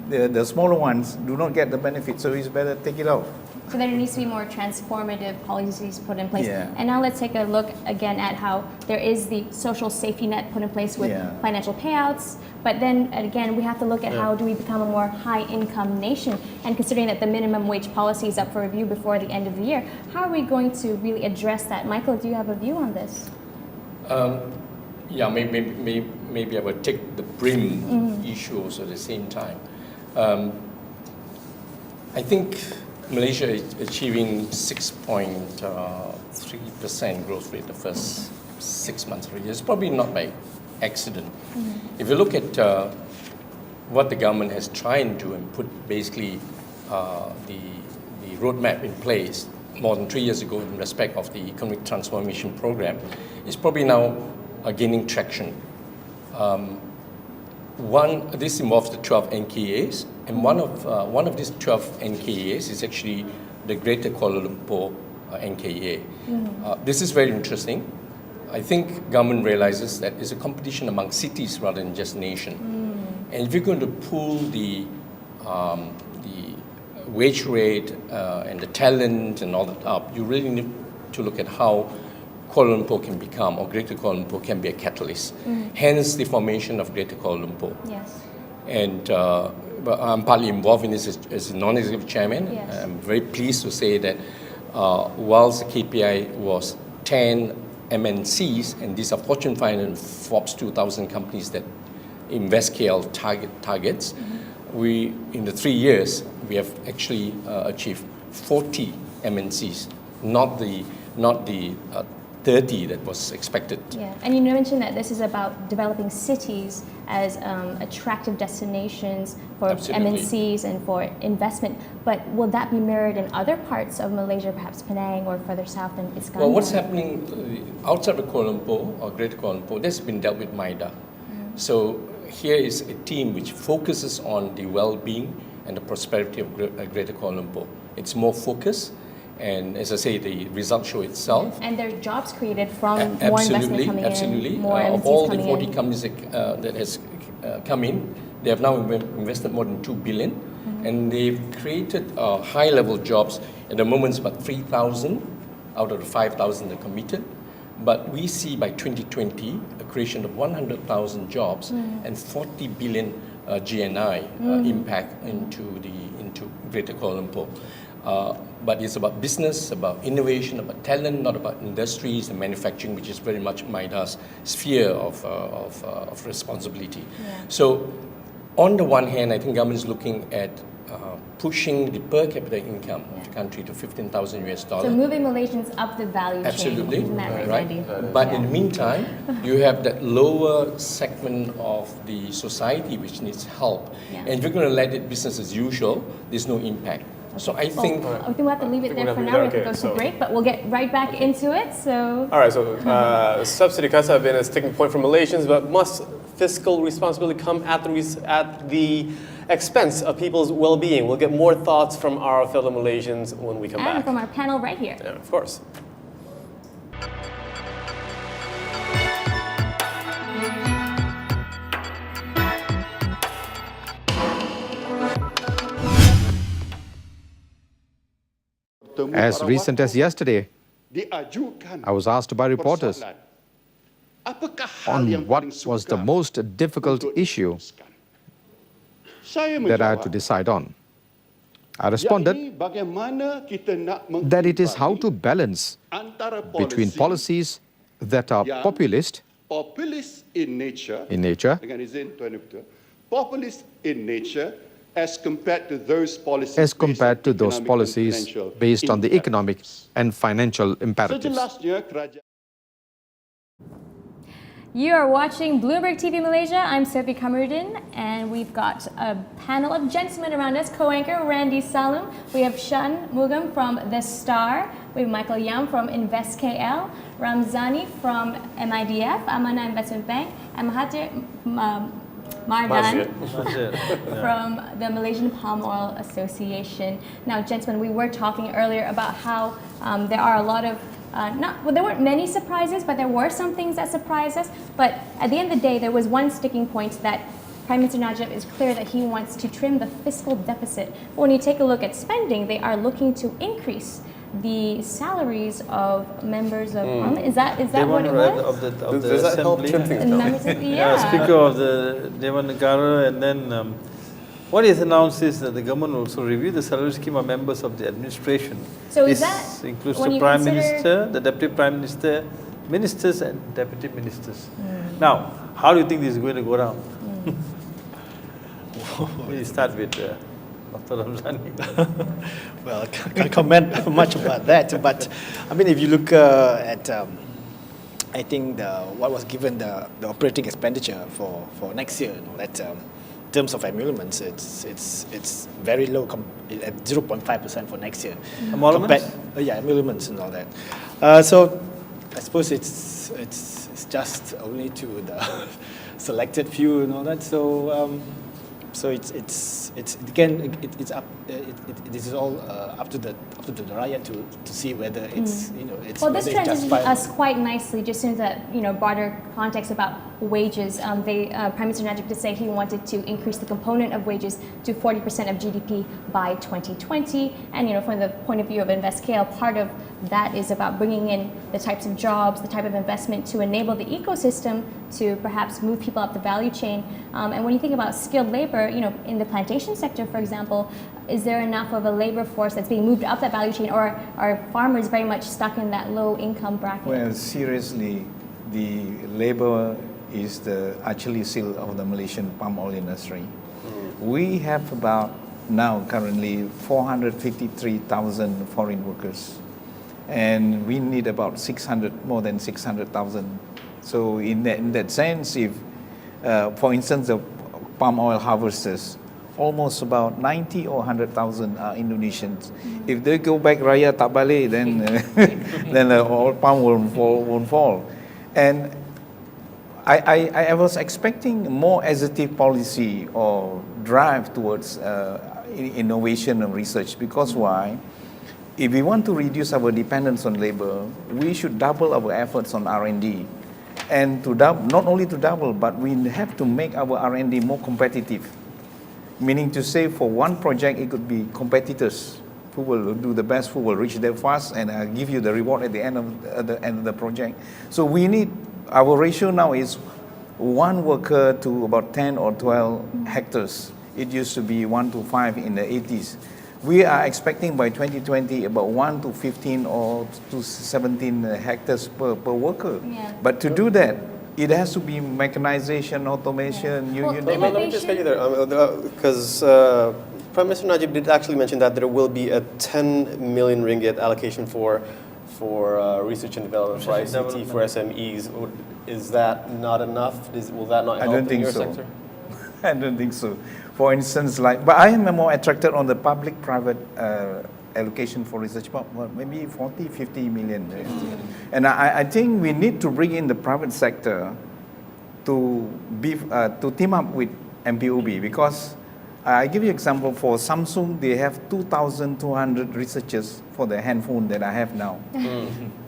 the smaller ones do not get the benefits, so it's better take it out. So there needs to be more transformative policies put in place. Yeah. And now let's take a look again at how there is the social safety net put in place with financial payouts. But then again, we have to look at how do we become a more high-income nation. And considering that the minimum wage policy is up for review before the end of the year, how are we going to really address that? Michael, do you have a view on this? Maybe I will take the BRIM issue also at the same time. I think Malaysia is achieving 6.3% growth rate the first 6 months of the year. It's probably not by accident. If you look at what the government has tried to do and put basically the roadmap in place more than 3 years ago in respect of the economic transformation program, it's probably now gaining traction. This involves the 12 NKAs, and one of these 12 NKAs is actually the Greater Kuala Lumpur NKA. This is very interesting. I think government realizes that it's a competition among cities rather than just nation. And if you're going to pull the wage rate and the talent and all that up, you really need to look at how Kuala Lumpur can become, or Greater Kuala Lumpur can be a catalyst. Hence the formation of Greater Kuala Lumpur. Yes. And I'm partly involved in this as a non-executive chairman. Yes. I'm very pleased to say that whilst the KPI was 10 MNCs, and these are Fortune 500 and Forbes 2000 companies that invest KL targets, we, in the 3 years, we have actually achieved 40 MNCs, not the 30 that was expected. Yeah, and you mentioned that this is about developing cities as attractive destinations for Absolutely. MNCs and for investment. But will that be mirrored in other parts of Malaysia, perhaps Penang or further south in Iskandar? Well, what's happening outside of Kuala Lumpur or Greater Kuala Lumpur, that's been dealt with MIDA. So here is a team which focuses on the well-being and the prosperity of Greater Kuala Lumpur. It's more focused. And as I say, the results show itself. And there's jobs created from more investment coming in. More MNCs of all the coming 40 in. companies that has come in, they have now invested more than 2 billion. And they've created high-level jobs. At the moment, it's about 3,000 out of the 5,000 that committed. But we see by 2020 a creation of 100,000 jobs and 40 billion GNI impact into Greater Kuala Lumpur. But it's about business, about innovation, about talent, not about industries and manufacturing, which is very much Maida's sphere of responsibility. Yeah. So, on the one hand, I think government is looking at pushing the per capita income of the country to 15,000 US dollars. So moving Malaysians up the value Absolutely, chain. Isn't that right, right. Randy? But in the meantime, you have that lower segment of the society which needs help. Yeah. And if you're going to let it business as usual, there's no impact. So I think... I think we'll have to leave it there for we'll now. We have have to- to go to okay, so- break, but we'll get right back into it. So All right, so subsidy cuts have been a sticking point for Malaysians, but must fiscal responsibility come at the expense of people's well-being? We'll get more thoughts from our fellow Malaysians when we come and back. from our panel right here. Yeah, of course. As recent as yesterday, I was asked by reporters on what was the most difficult issue that I had to decide on. I responded that it is how to balance between policies that are populist in nature, populist in nature as compared to those policies based on the economic and financial imperatives. You are watching Bloomberg TV Malaysia. I'm Sophie Kamarudin, and we've got a panel of gentlemen around us. Co-anchor Randy Salum. We have Shan Mugam from The Star. We have Michael Yam from Invest KL. Ramzani from MIDF, Amana Investment Bank. And Mahathir Mardan from the Malaysian Palm Oil Association. Now, gentlemen, we were talking earlier about how there are a lot of there weren't many surprises, but there were some things that surprised us. But at the end of the day, there was one sticking point that Prime Minister Najib is clear that he wants to trim the fiscal deficit. But when you take a look at spending, they are looking to increase the salaries of members of Parliament. Is that what it was? Does that help trim things down? Speaker of the Dewan Negara, and then what is announced is that the government will also review the salary scheme of members of the administration. So this that includes when the you Prime consider- Minister, the Deputy Prime Minister, ministers and deputy ministers. Now, how do you think this is going to go down? We start with Dr. Ramzani. Well, I can't comment much about that, but I mean, if you look at, I think what was given the operating expenditure for next year, that in terms of emoluments, it's very low at 0.5% for next year. Emoluments? Yeah, emoluments and all that. So I suppose it's just only to the selected few and all that. So it is all up to the rakyat to see whether it's it's. Well, this whether it's transitions justifiable. us quite nicely just into that broader context about wages. Prime Minister Najib did say he wanted to increase the component of wages to 40% of GDP by 2020, and from the point of view of InvestKL, part of that is about bringing in the types of jobs, the type of investment to enable the ecosystem to perhaps move people up the value chain. And when you think about skilled labor, in the plantation sector, for example, is there enough of a labor force that's being moved up that value chain, or are farmers very much stuck in that low income bracket? Well, seriously, the labor is the Achilles heel of the Malaysian palm oil industry. We have about now currently 453,000 foreign workers, and we need about more than 600,000. So in that sense, if for instance the palm oil harvesters, almost about 90 or 100,000 are Indonesians. If they go back raya tak balik, then then the oil palm won't fall. And I was expecting more assertive policy or drive towards innovation and research, because why? If we want to reduce our dependence on labor, we should double our efforts on R&D. And not only to double, but we have to make our R&D more competitive. Meaning to say, for one project, it could be competitors who will do the best, who will reach there fast, and give you the reward at the end of the project. So we need, our ratio now is 1 worker to about 10 or 12 hectares. It used to be 1 to 5 in the 80s. We are expecting by 2020 about 1 to 15 or to 17 hectares per worker. Yeah. But to do that, it has to be mechanization, automation, Well, you Let name me it. just get you there, because Prime Minister Najib did actually mention that there will be a 10 million ringgit allocation for research and development for ICT for SMEs. Is that not enough? Will that not I help don't in think your so. sector? I don't think so. For instance, but I am more attracted on the public-private allocation for research, maybe 40, 50 million. And I think we need to bring in the private sector to team up with MPOB, because I give you an example. For Samsung, they have 2,200 researchers for the handphone that I have now.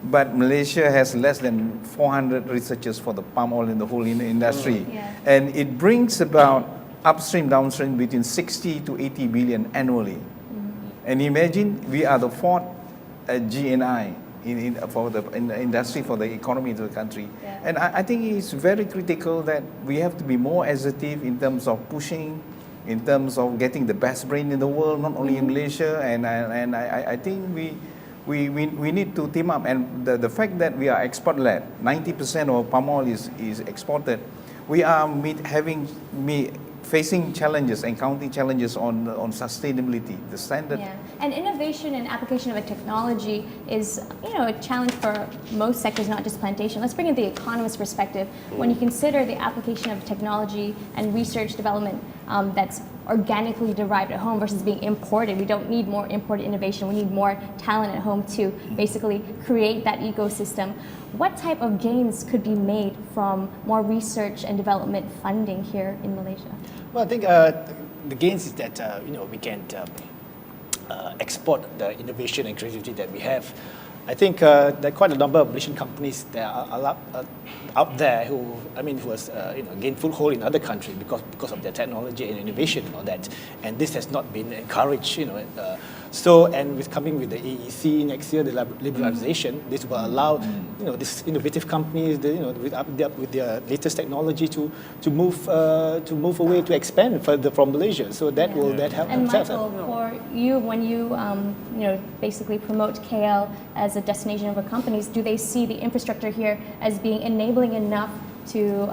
But Malaysia has less than 400 researchers for the palm oil in the whole industry. Yeah. And it brings about upstream, downstream between 60 to 80 billion annually. And imagine we are the fourth GNI in the industry, for the economy of the country. Yeah. And I think it's very critical that we have to be more assertive in terms of pushing, in terms of getting the best brain in the world, not only in Malaysia. And I think we need to team up. And the fact that we are export-led, 90% of palm oil is exported. We are facing challenges, encountering challenges on sustainability, the standard. Yeah, and innovation and application of a technology is, a challenge for most sectors, not just plantation. Let's bring in the economist perspective. When you consider the application of technology and research development that's organically derived at home versus being imported, we don't need more imported innovation. We need more talent at home to basically create that ecosystem. What type of gains could be made from more research and development funding here in Malaysia? Well, I think the gains is that we can export the innovation and creativity that we have. I think there are quite a number of Malaysian companies that are out there who has gained foothold in other countries because of their technology and innovation and all that, and this has not been encouraged. And with coming with the AEC next year, the liberalization, this will allow these innovative companies, with their latest technology to move away, to expand further from Malaysia. So that help. And Michael, for you, when you basically promote KL as a destination for companies, do they see the infrastructure here as being enabling enough to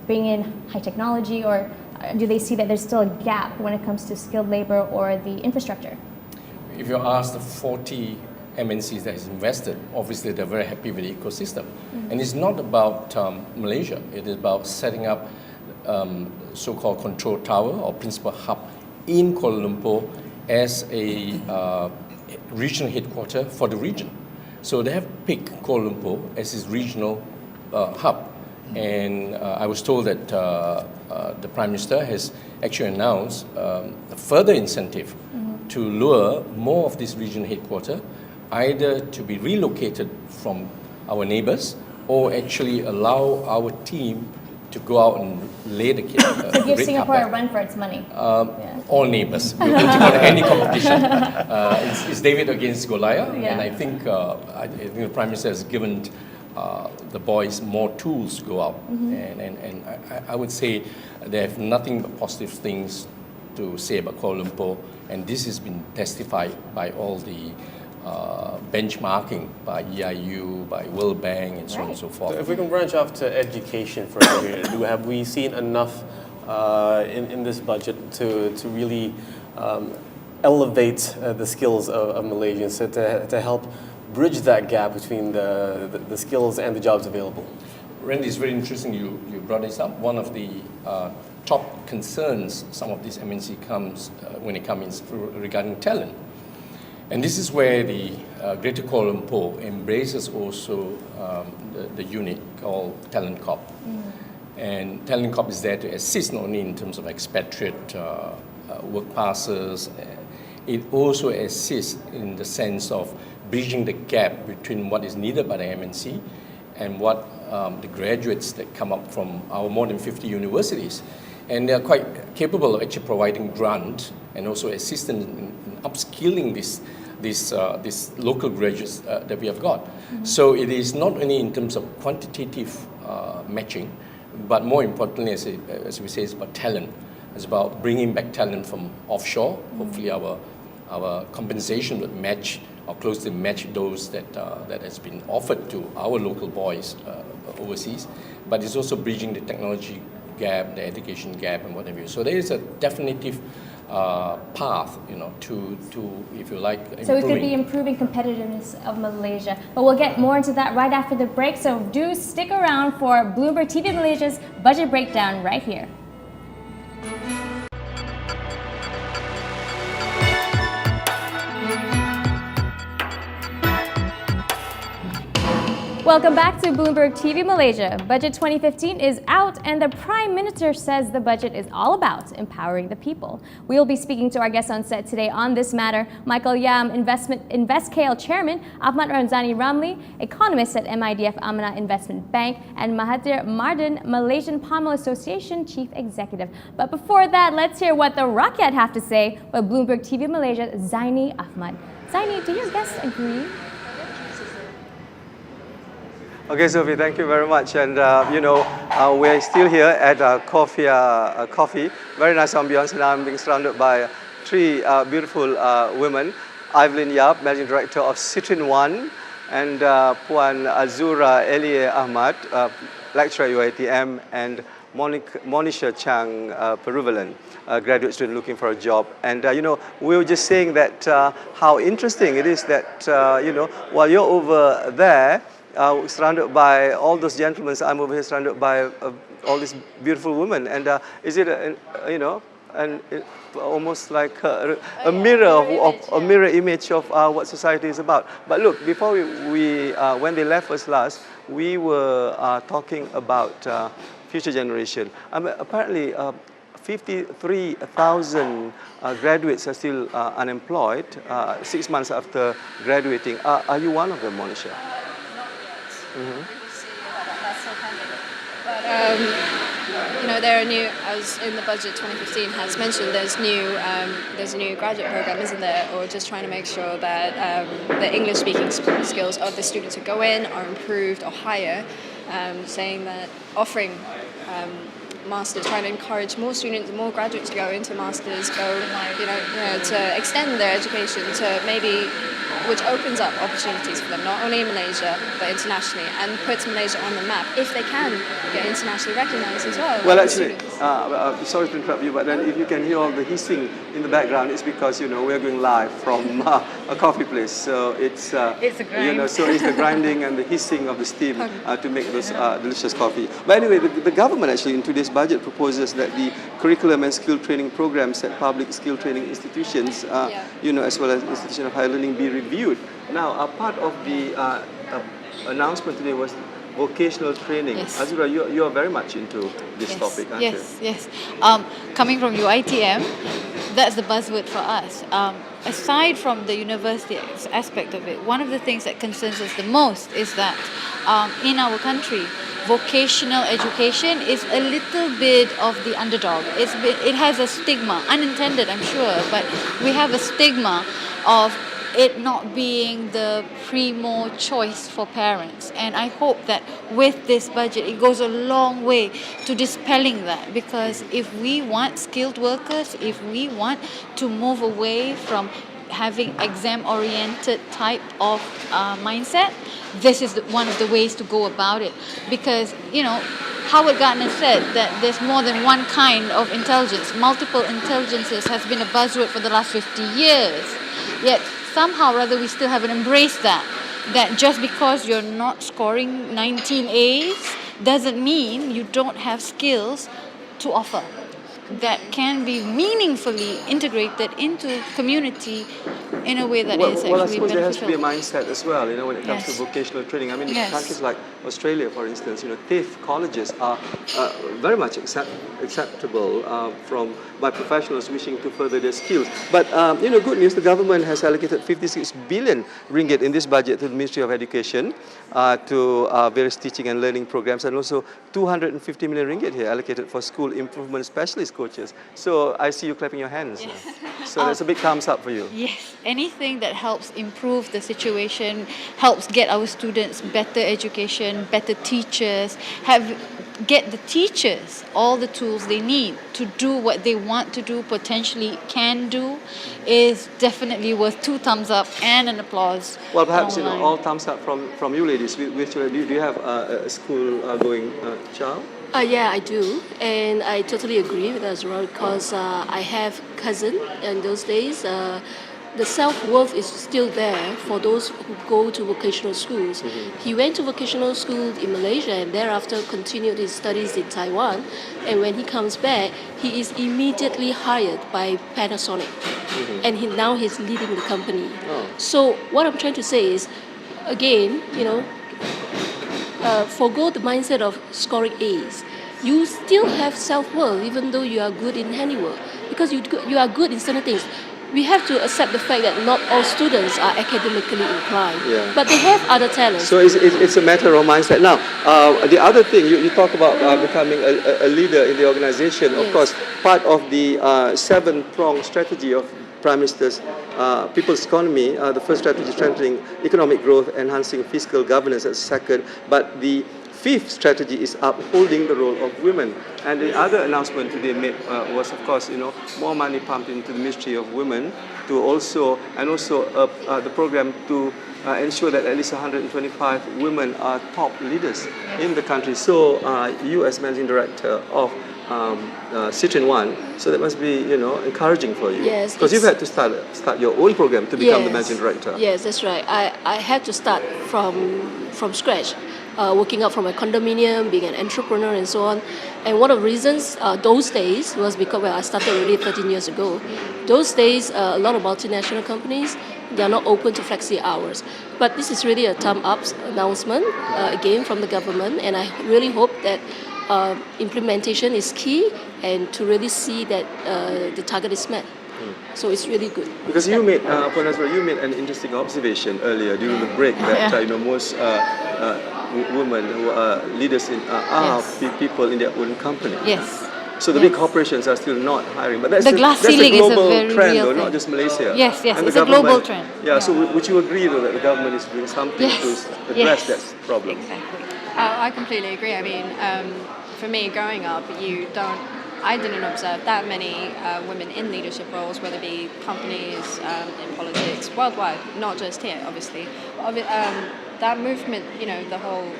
bring in high technology, or do they see that there's still a gap when it comes to skilled labor or the infrastructure? If you ask the 40 MNCs that has invested, obviously they're very happy with the ecosystem. And it's not about Malaysia. It is about setting up so-called control tower or principal hub in Kuala Lumpur as a regional headquarter for the region. So they have picked Kuala Lumpur as its regional hub. And I was told that the Prime Minister has actually announced a further incentive to lure more of this regional headquarter either to be relocated from our neighbours or actually allow our team to go out and lay the to give Singapore a run for its money. All neighbours. We're putting on any competition. It's David against Goliath, and I think the Prime Minister has given the boys more tools to go out. And I would say they have nothing but positive things to say about Kuala Lumpur, and this has been testified by all the benchmarking by EIU, by World Bank, and so on and so forth. So if we can branch off to education for a minute, have we seen enough in this budget to really elevate the skills of Malaysians, to help bridge that gap between the skills and the jobs available? Randy, it's very interesting you brought this up. One of the top concerns some of these MNC comes when it comes regarding talent. And this is where the Greater Kuala Lumpur embraces also the unit called Talent Corp. And Talent Corp is there to assist not only in terms of expatriate work passes, it also assists in the sense of bridging the gap between what is needed by the MNC and what the graduates that come up from our more than 50 universities. And they are quite capable of actually providing grant and also assistance in upskilling these local graduates that we have got. So it is not only in terms of quantitative matching, but more importantly, as we say, it's about talent. It's about bringing back talent from offshore. Hopefully our compensation would match or closely match those that has been offered to our local boys overseas. But it's also bridging the technology gap, the education gap, and whatever. So there is a definitive path, to if you like, improving. So it could be improving competitiveness of Malaysia. But we'll get more into that right after the break. So do stick around for Bloomberg TV Malaysia's budget breakdown right here. Welcome back to Bloomberg TV Malaysia. Budget 2015 is out and the Prime Minister says the budget is all about empowering the people. We will be speaking to our guests on set today on this matter. Michael Yam, InvestKL Chairman, Ahmad Ramzani Ramli, economist at MIDF Amanah Investment Bank, and Mahathir Mardan, Malaysian Palm Oil Association Chief Executive. But before that, let's hear what the Rakyat have to say with Bloomberg TV Malaysia's Zaini Ahmad. Zaini, do your guests agree? Okay, Sophie, thank you very much. And we're still here at Coffee. Very nice ambience, and I'm being surrounded by three beautiful women. Evelyn Yap, Managing Director of Citrin One, and Puan Azura Elie Ahmad, Lecturer at UiTM, and Monisha Chang, Peruvian, graduate student looking for a job. And we were just saying that how interesting it is that while you're over there, surrounded by all those gentlemen, I'm over here surrounded by all these beautiful women. And is it almost like a mirror image of what society is about? But look, before we when they left us last, we were talking about future generation. Apparently, 53,000 graduates are still unemployed 6 months after graduating. Are you one of them, Monisha? But there are new, as in the budget 2015 has mentioned, there's a new graduate program, isn't there? Or just trying to make sure that the English speaking skills of the students who go in are improved or higher, saying that offering masters, trying to encourage more students, more graduates to go into masters, to extend their education to maybe, which opens up opportunities for them, not only in Malaysia, but internationally, and puts Malaysia on the map, if they can get internationally recognized as well. Well, actually, sorry to interrupt you, but then if you can hear all the hissing in the background, it's because, we're going live from a coffee place. So it's a grind. So it's the grinding and the hissing of the steam to make those delicious coffee. But anyway, the government actually in today's budget proposes that the curriculum and skill training programs at public skill training institutions, as well as institutions of higher learning, be reviewed. Now, a part of the announcement today was vocational training. Yes. Azura, you are very much into this topic, aren't you? Yes. Coming from UiTM, that's the buzzword for us. Aside from the university aspect of it, one of the things that concerns us the most is that in our country, vocational education is a little bit of the underdog. It has a stigma, unintended, I'm sure, but we have a stigma of it not being the primo choice for parents. And I hope that with this budget, it goes a long way to dispelling that, because if we want skilled workers, if we want to move away from having exam-oriented type of mindset, this is one of the ways to go about it. Because, Howard Gardner said that there's more than one kind of intelligence. Multiple intelligences has been a buzzword for the last 50 years. Yet, somehow or other, we still haven't embraced that just because you're not scoring 19 A's doesn't mean you don't have skills to offer that can be meaningfully integrated into community in a way that is actually Well, I suppose beneficial. there has to be a mindset as well, when it comes to vocational training. I mean, in countries like Australia, for instance, TAFE colleges are very much acceptable by professionals wishing to further their skills. But, good news, the government has allocated 56 billion ringgit in this budget to the Ministry of Education to various teaching and learning programs, and also 250 million ringgit here allocated for school improvement specialist coaches. So I see you clapping your hands. So that's a big thumbs up for you. Yes, anything that helps improve the situation, helps get our students better education, better teachers, get the teachers all the tools they need to do what they want to do, potentially can do, is definitely worth 2 thumbs up and an applause. Well, perhaps online. all thumbs up from you ladies. Do you have a school going child? Yeah, I do, and I totally agree with Azra because I have cousin in those days. The self-worth is still there for those who go to vocational schools. He went to vocational school in Malaysia and thereafter continued his studies in Taiwan. And when he comes back, he is immediately hired by Panasonic. And now he's leading the company. So what I'm trying to say is, again, forgo the mindset of scoring A's. You still have self-worth even though you are good in handiwork because you are good in certain things. We have to accept the fact that not all students are academically inclined, but they have other talents. So it's a matter of mindset. Now, the other thing, you talk about becoming a leader in the organization. Of course, part of the 7-pronged strategy of Prime Minister's People's Economy, the first strategy strengthening economic growth, enhancing fiscal governance as second, but the 5th strategy is upholding the role of women. And the other announcement today made was, of course, more money pumped into the Ministry of Women to also the program to ensure that at least 125 women are top leaders in the country. So you as Managing Director of Citrin One, so that must be encouraging for you. Yes, because you've had to start your own program to become the Managing Director. Yes, that's right. I had to start from scratch. Working out from a condominium, being an entrepreneur and so on. And one of the reasons those days was because I started already 13 years ago. Those days, a lot of multinational companies, they are not open to flexi hours. But this is really a thumb up announcement, again, from the government. And I really hope that implementation is key and to really see that the target is met. So it's really good. Because you made, you made an interesting observation earlier during the break that most women who are leaders are people in their own company. Yes. So the big corporations are still not hiring, but that's the glass ceiling a global is a very trend, real though, thing. not just Malaysia. Yes, and it's a global trend. Yeah. So would you agree though that the government is doing something to address that problem? Exactly. I completely agree. I mean, for me, growing up, I didn't observe that many women in leadership roles, whether it be companies, in politics, worldwide, not just here, obviously. That movement, the whole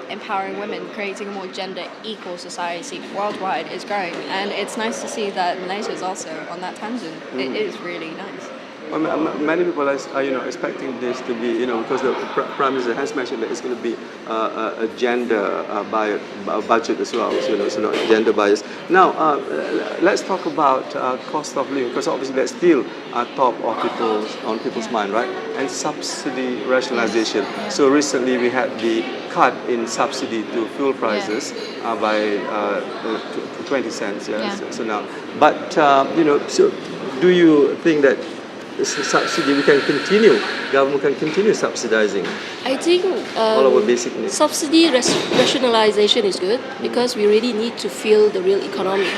empowering women, creating a more gender equal society worldwide is growing. And it's nice to see that Malaysia is also on that tangent. It is really nice. Many people are expecting this to be, because the Prime Minister has mentioned that it's going to be a gender budget as well, so not gender bias. Now, let's talk about cost of living, because obviously that's still top of people's mind, right? And subsidy rationalization. So recently we had the cut in subsidy to fuel prices by 20 cents. So now, but so do you think that subsidy government can continue subsidizing I think all our basic needs? Subsidy rationalization is good because we really need to feel the real economy,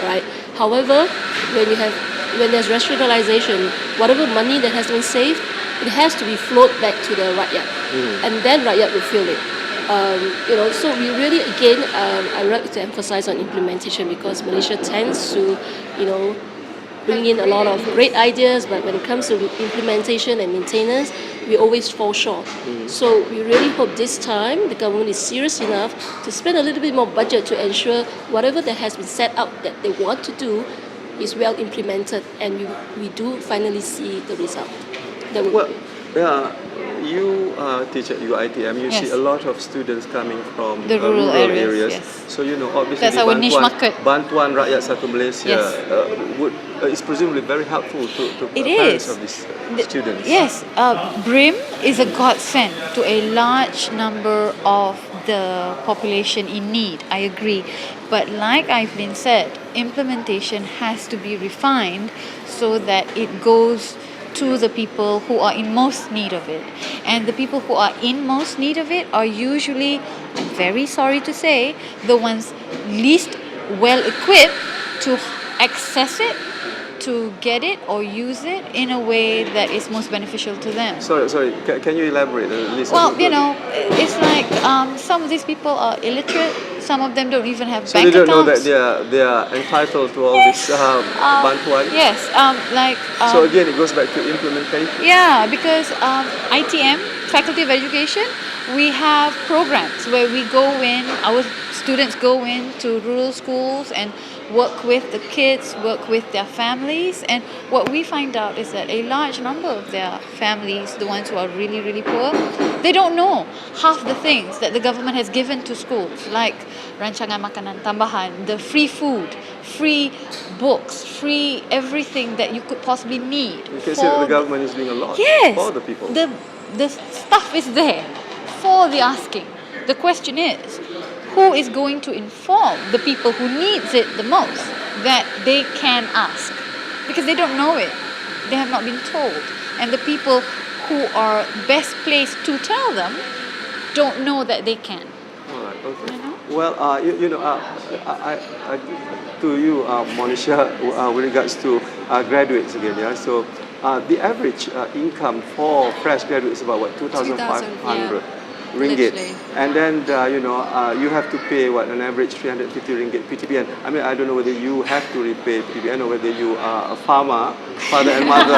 right? However, when there's rationalization, whatever money that has been saved, it has to be flowed back to the rakyat, and then rakyat will feel it. So we really, again, I would like to emphasize on implementation because Malaysia tends to, bring in a lot of great ideas, but when it comes to implementation and maintenance, we always fall short. So we really hope this time the government is serious enough to spend a little bit more budget to ensure whatever that has been set out that they want to do is well implemented, and we do finally see the result. You teach at UiTM, you see a lot of students coming from the rural areas. So obviously that's our niche market. Bantuan Rakyat Satu Malaysia is presumably very helpful to parents of these students. Yes, BRIM is a godsend to a large number of the population in need. I agree, but like I've been said, implementation has to be refined so that it goes to the people who are in most need of it. And the people who are in most need of it are usually, I'm very sorry to say, the ones least well equipped to access it, to get it or use it in a way that is most beneficial to them. Sorry. Can you elaborate, Lisa? Well, it's like some of these people are illiterate. Some of them don't even have So bank they don't know accounts. that they are entitled to all this bantuan? Yes, So again, it goes back to implementation. yeah, because ITM, Faculty of Education, we have programs where we go in, our students go into rural schools and work with the kids, work with their families, and what we find out is that a large number of their families, the ones who are really, really poor, they don't know half the things that the government has given to schools, like rancangan makanan tambahan, the free food, free books, free everything that you could possibly need. You can see that the government is doing a lot for the people. The stuff is there for the asking. The question is, who is going to inform the people who needs it the most that they can ask? Because they don't know it. They have not been told. And the people who are best placed to tell them don't know that they can. All right, okay. Well, to you, Monisha, with regards to graduates again, yeah. So the average income for fresh graduates is about what, 2,500 ringgit, Literally. and then you have to pay what, an average 350 ringgit PTPN. I mean, I don't know whether you have to repay PTPN or whether you are a farmer, father and mother,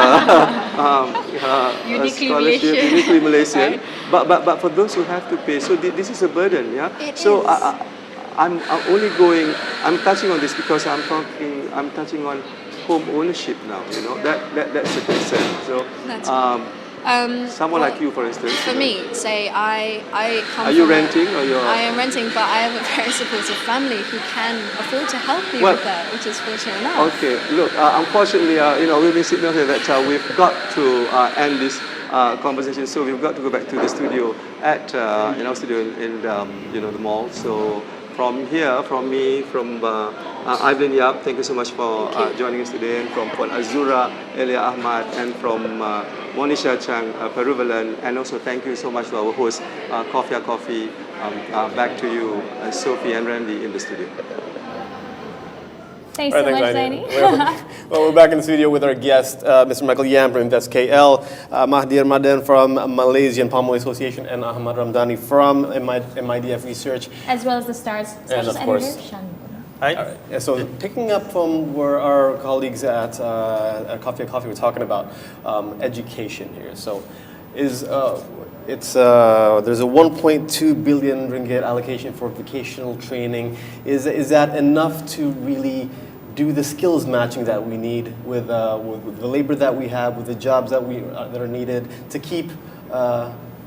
Uniquely Malaysian. Right. But for those who have to pay, so this is a burden, yeah. It so is. I'm only going. I'm touching on this because I'm touching on home ownership now. That's a concern. So. That's Someone like you, for instance. For me, say I come. Are you from renting or you're? I am renting, but I have a very supportive family who can afford to help me with that, which is fortunate enough. Okay. Look, unfortunately, we've been signaled here that we've got to end this conversation, so we've got to go back to the studio at in our studio in the mall. So. From here, from me, from Ivan Yap, thank you so much for joining us today, and from Puan Azura, Elia Ahmad, and from Monisha Chang, Peruvalan, and also thank you so much to our host, Coffee. Back to you, Sophie and Randy in the studio. Thanks so much, Zaini. Zaini. Well, we're back in the studio with our guest, Mr. Michael Yam from Invest KL, Mahdir Madan from Malaysian Palm Association, and Ahmad Ramdani from MIDF Research. As well as the STARS And special of course, editor, Shan. Hi. All right. Yeah, so picking up from where our colleagues at Coffee were talking about education here. So there's a 1.2 billion ringgit allocation for vocational training. Is that enough to really do the skills matching that we need with the labor that we have, with the jobs that are needed to keep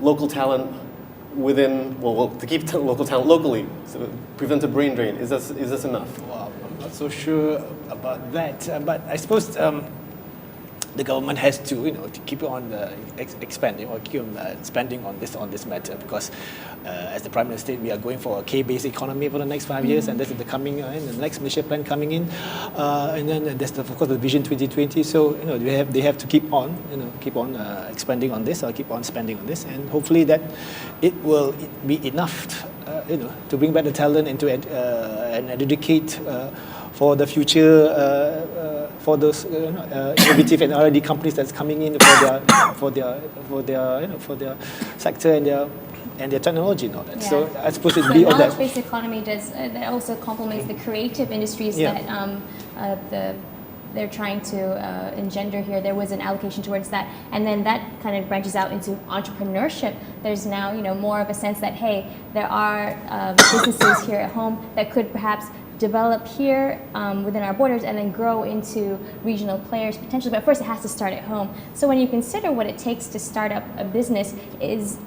local talent to keep local talent locally, so prevent a brain drain? Is this enough? Well, I'm not so sure about that, but I suppose the government has to keep on expanding or keep on spending on this matter, because as the Prime Minister, we are going for a K-based economy for the next 5 years, and this is the next Malaysia plan coming in, and then there's of course the Vision 2020. So they have to keep on expanding on this, or keep on spending on this, and hopefully that it will be enough to bring back the talent and to educate for the future, for those innovative and R&D companies that's coming in for their sector and their technology and all that. Yeah. So I suppose So it'd be on that. knowledge-based economy that also complements the creative industries that they're trying to engender here. There was an allocation towards that, and then that kind of branches out into entrepreneurship. There's now more of a sense that hey, there are businesses here at home that could perhaps develop here within our borders and then grow into regional players potentially. But first, it has to start at home. So when you consider what it takes to start up a business,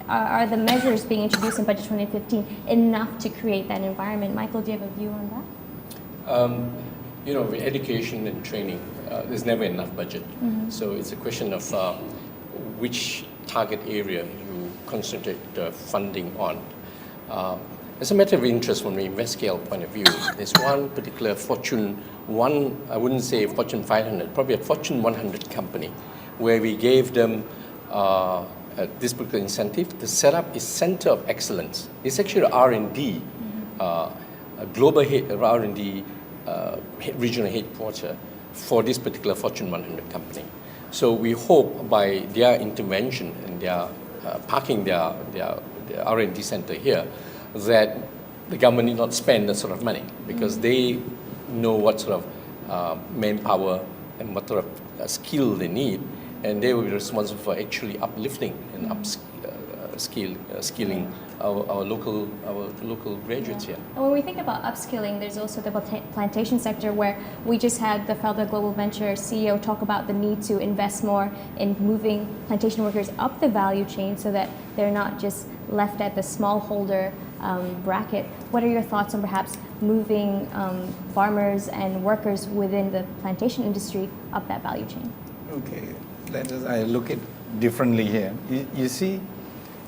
are the measures being introduced in Budget 2015 enough to create that environment? Michael, do you have a view on that? With education and training, there's never enough budget. Mm-hmm. So it's a question of which target area you concentrate funding on. As a matter of interest from the InvestKL point of view, there's one particular I wouldn't say Fortune 500, probably a Fortune 100 company, where we gave them this particular incentive to set up a center of excellence. It's actually R&D, a global head of R&D regional headquarters for this particular Fortune 100 company. So we hope by their intervention and their parking their R&D center here, that the government need not spend that sort of money, because they know what sort of manpower and what sort of skill they need, and they will be responsible for actually uplifting and skilling our local graduates here. And when we think about upskilling, there's also the plantation sector, where we just had the Felder Global Venture CEO talk about the need to invest more in moving plantation workers up the value chain so that they're not just left at the smallholder bracket. What are your thoughts on perhaps moving farmers and workers within the plantation industry up that value chain? Okay, I look at differently here. You see,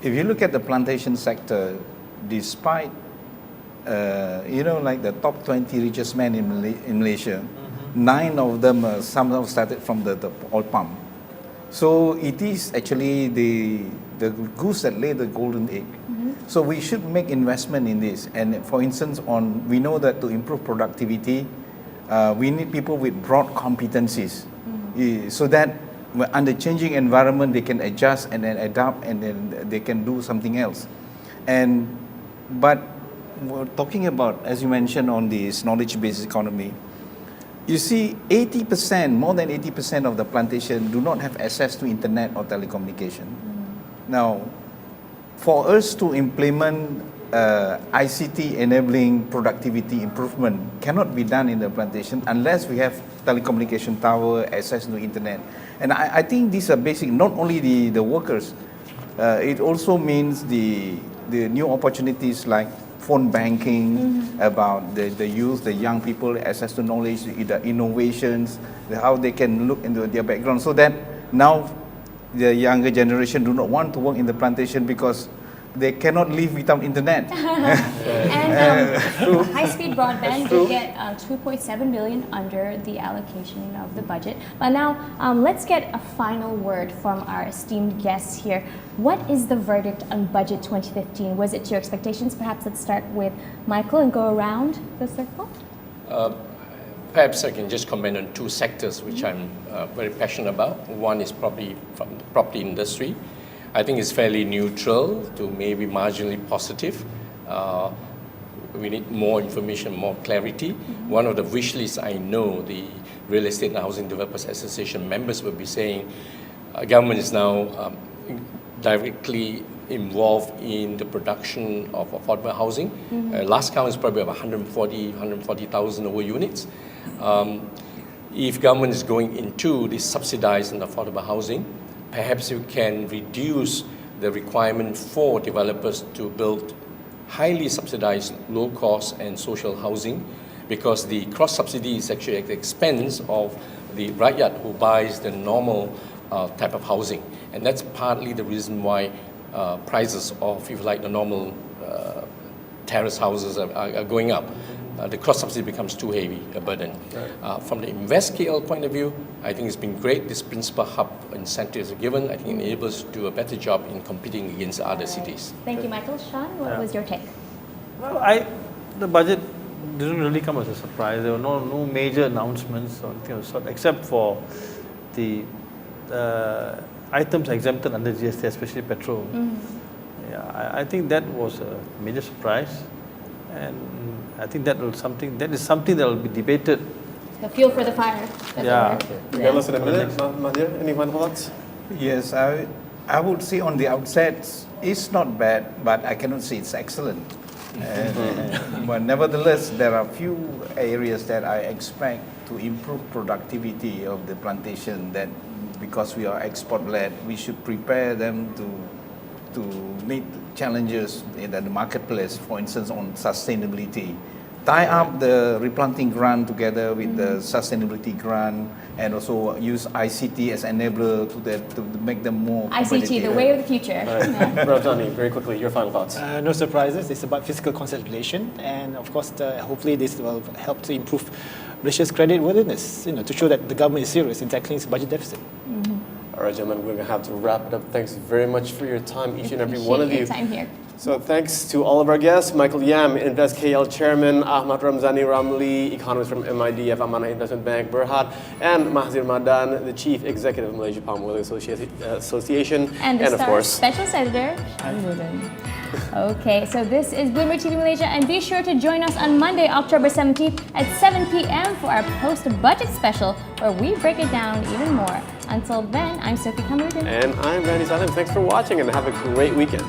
if you look at the plantation sector, despite, like the top 20 richest men in Malaysia, 9 of them somehow started from the oil palm. So it is actually the goose that laid the golden egg. So we should make investment in this. And for instance, we know that to improve productivity, we need people with broad competencies, so that under changing environment they can adjust and then adapt, and then they can do something else. But we're talking about, as you mentioned, on this knowledge-based economy. You see, more than 80% of the plantation do not have access to internet or telecommunication. Now, for us to implement ICT enabling productivity improvement cannot be done in the plantation unless we have telecommunication tower, access to internet. And I think these are basic, not only the workers, it also means the new opportunities like phone banking, about the youth, the young people, access to knowledge, the innovations, how they can look into their background, so that now the younger generation do not want to work in the plantation because they cannot live without internet. And high-speed broadband did get 2.7 billion under the allocation of the budget. But now let's get a final word from our esteemed guests here. What is the verdict on budget 2015? Was it to your expectations? Perhaps let's start with Michael and go around the circle. Perhaps I can just comment on 2 sectors which I'm very passionate about. One is probably from the property industry. I think it's fairly neutral to maybe marginally positive. We need more information, more clarity. One of the wish lists I know the Real Estate and Housing Developers Association members will be saying, government is now directly involved in the production of affordable housing. Last count is probably about 140,000 over units. If government is going into this subsidized and affordable housing, perhaps you can reduce the requirement for developers to build highly subsidized, low cost and social housing, because the cross subsidy is actually at the expense of the rakyat who buys the normal type of housing. And that's partly the reason why prices of, if you like, the normal terrace houses are going up. The cross subsidy becomes too heavy a burden. From the InvestKL point of view, I think it's been great. This principal hub incentives are given. I think it enables us to do a better job in competing against other cities. Thank you, Michael. Sean, what was your take? Well, the budget didn't really come as a surprise. There were no major announcements or anything of the sort, except for the items exempted under GST, especially petrol. Yeah, I think that was a major surprise, and I think that is something that will be debated. The fuel for the fire. Yeah. Okay, less than a minute. Mahathir, any final thoughts? Yes, I would say on the outset, it's not bad, but I cannot say it's excellent. But nevertheless, there are few areas that I expect to improve productivity of the plantation, that because we are export-led, we should prepare them to meet challenges in the marketplace, for instance, on sustainability. Tie up the replanting grant together with the sustainability grant, and also use ICT as enabler to make them more competitive. ICT, the way of the future. Rajani, very quickly, your final thoughts. No surprises. It's about fiscal consolidation, and of course, hopefully, this will help to improve Malaysia's credit worthiness. To show that the government is serious in tackling its budget deficit. All All right, gentlemen, we're going to have to wrap it up. Thanks very much for your time, each and every one of you. Appreciate your time here. So thanks to all of our guests, Michael Yam, Invest KL Chairman, Ahmad Ramzani Ramli, economist from MIDF Amanah Investment Bank, Berhad, and Mahzir Madan, the Chief Executive of Malaysia Palm Oil Association, And the of Star course, Special Senator, Shamsuddin. Okay, so this is Bloomberg TV Malaysia, and be sure to join us on Monday, October 17th at 7 p.m. for our post-budget special, where we break it down even more. Until then, I'm Sophie Kamrudin. And I'm Randy Salim. Thanks for watching and have a great weekend.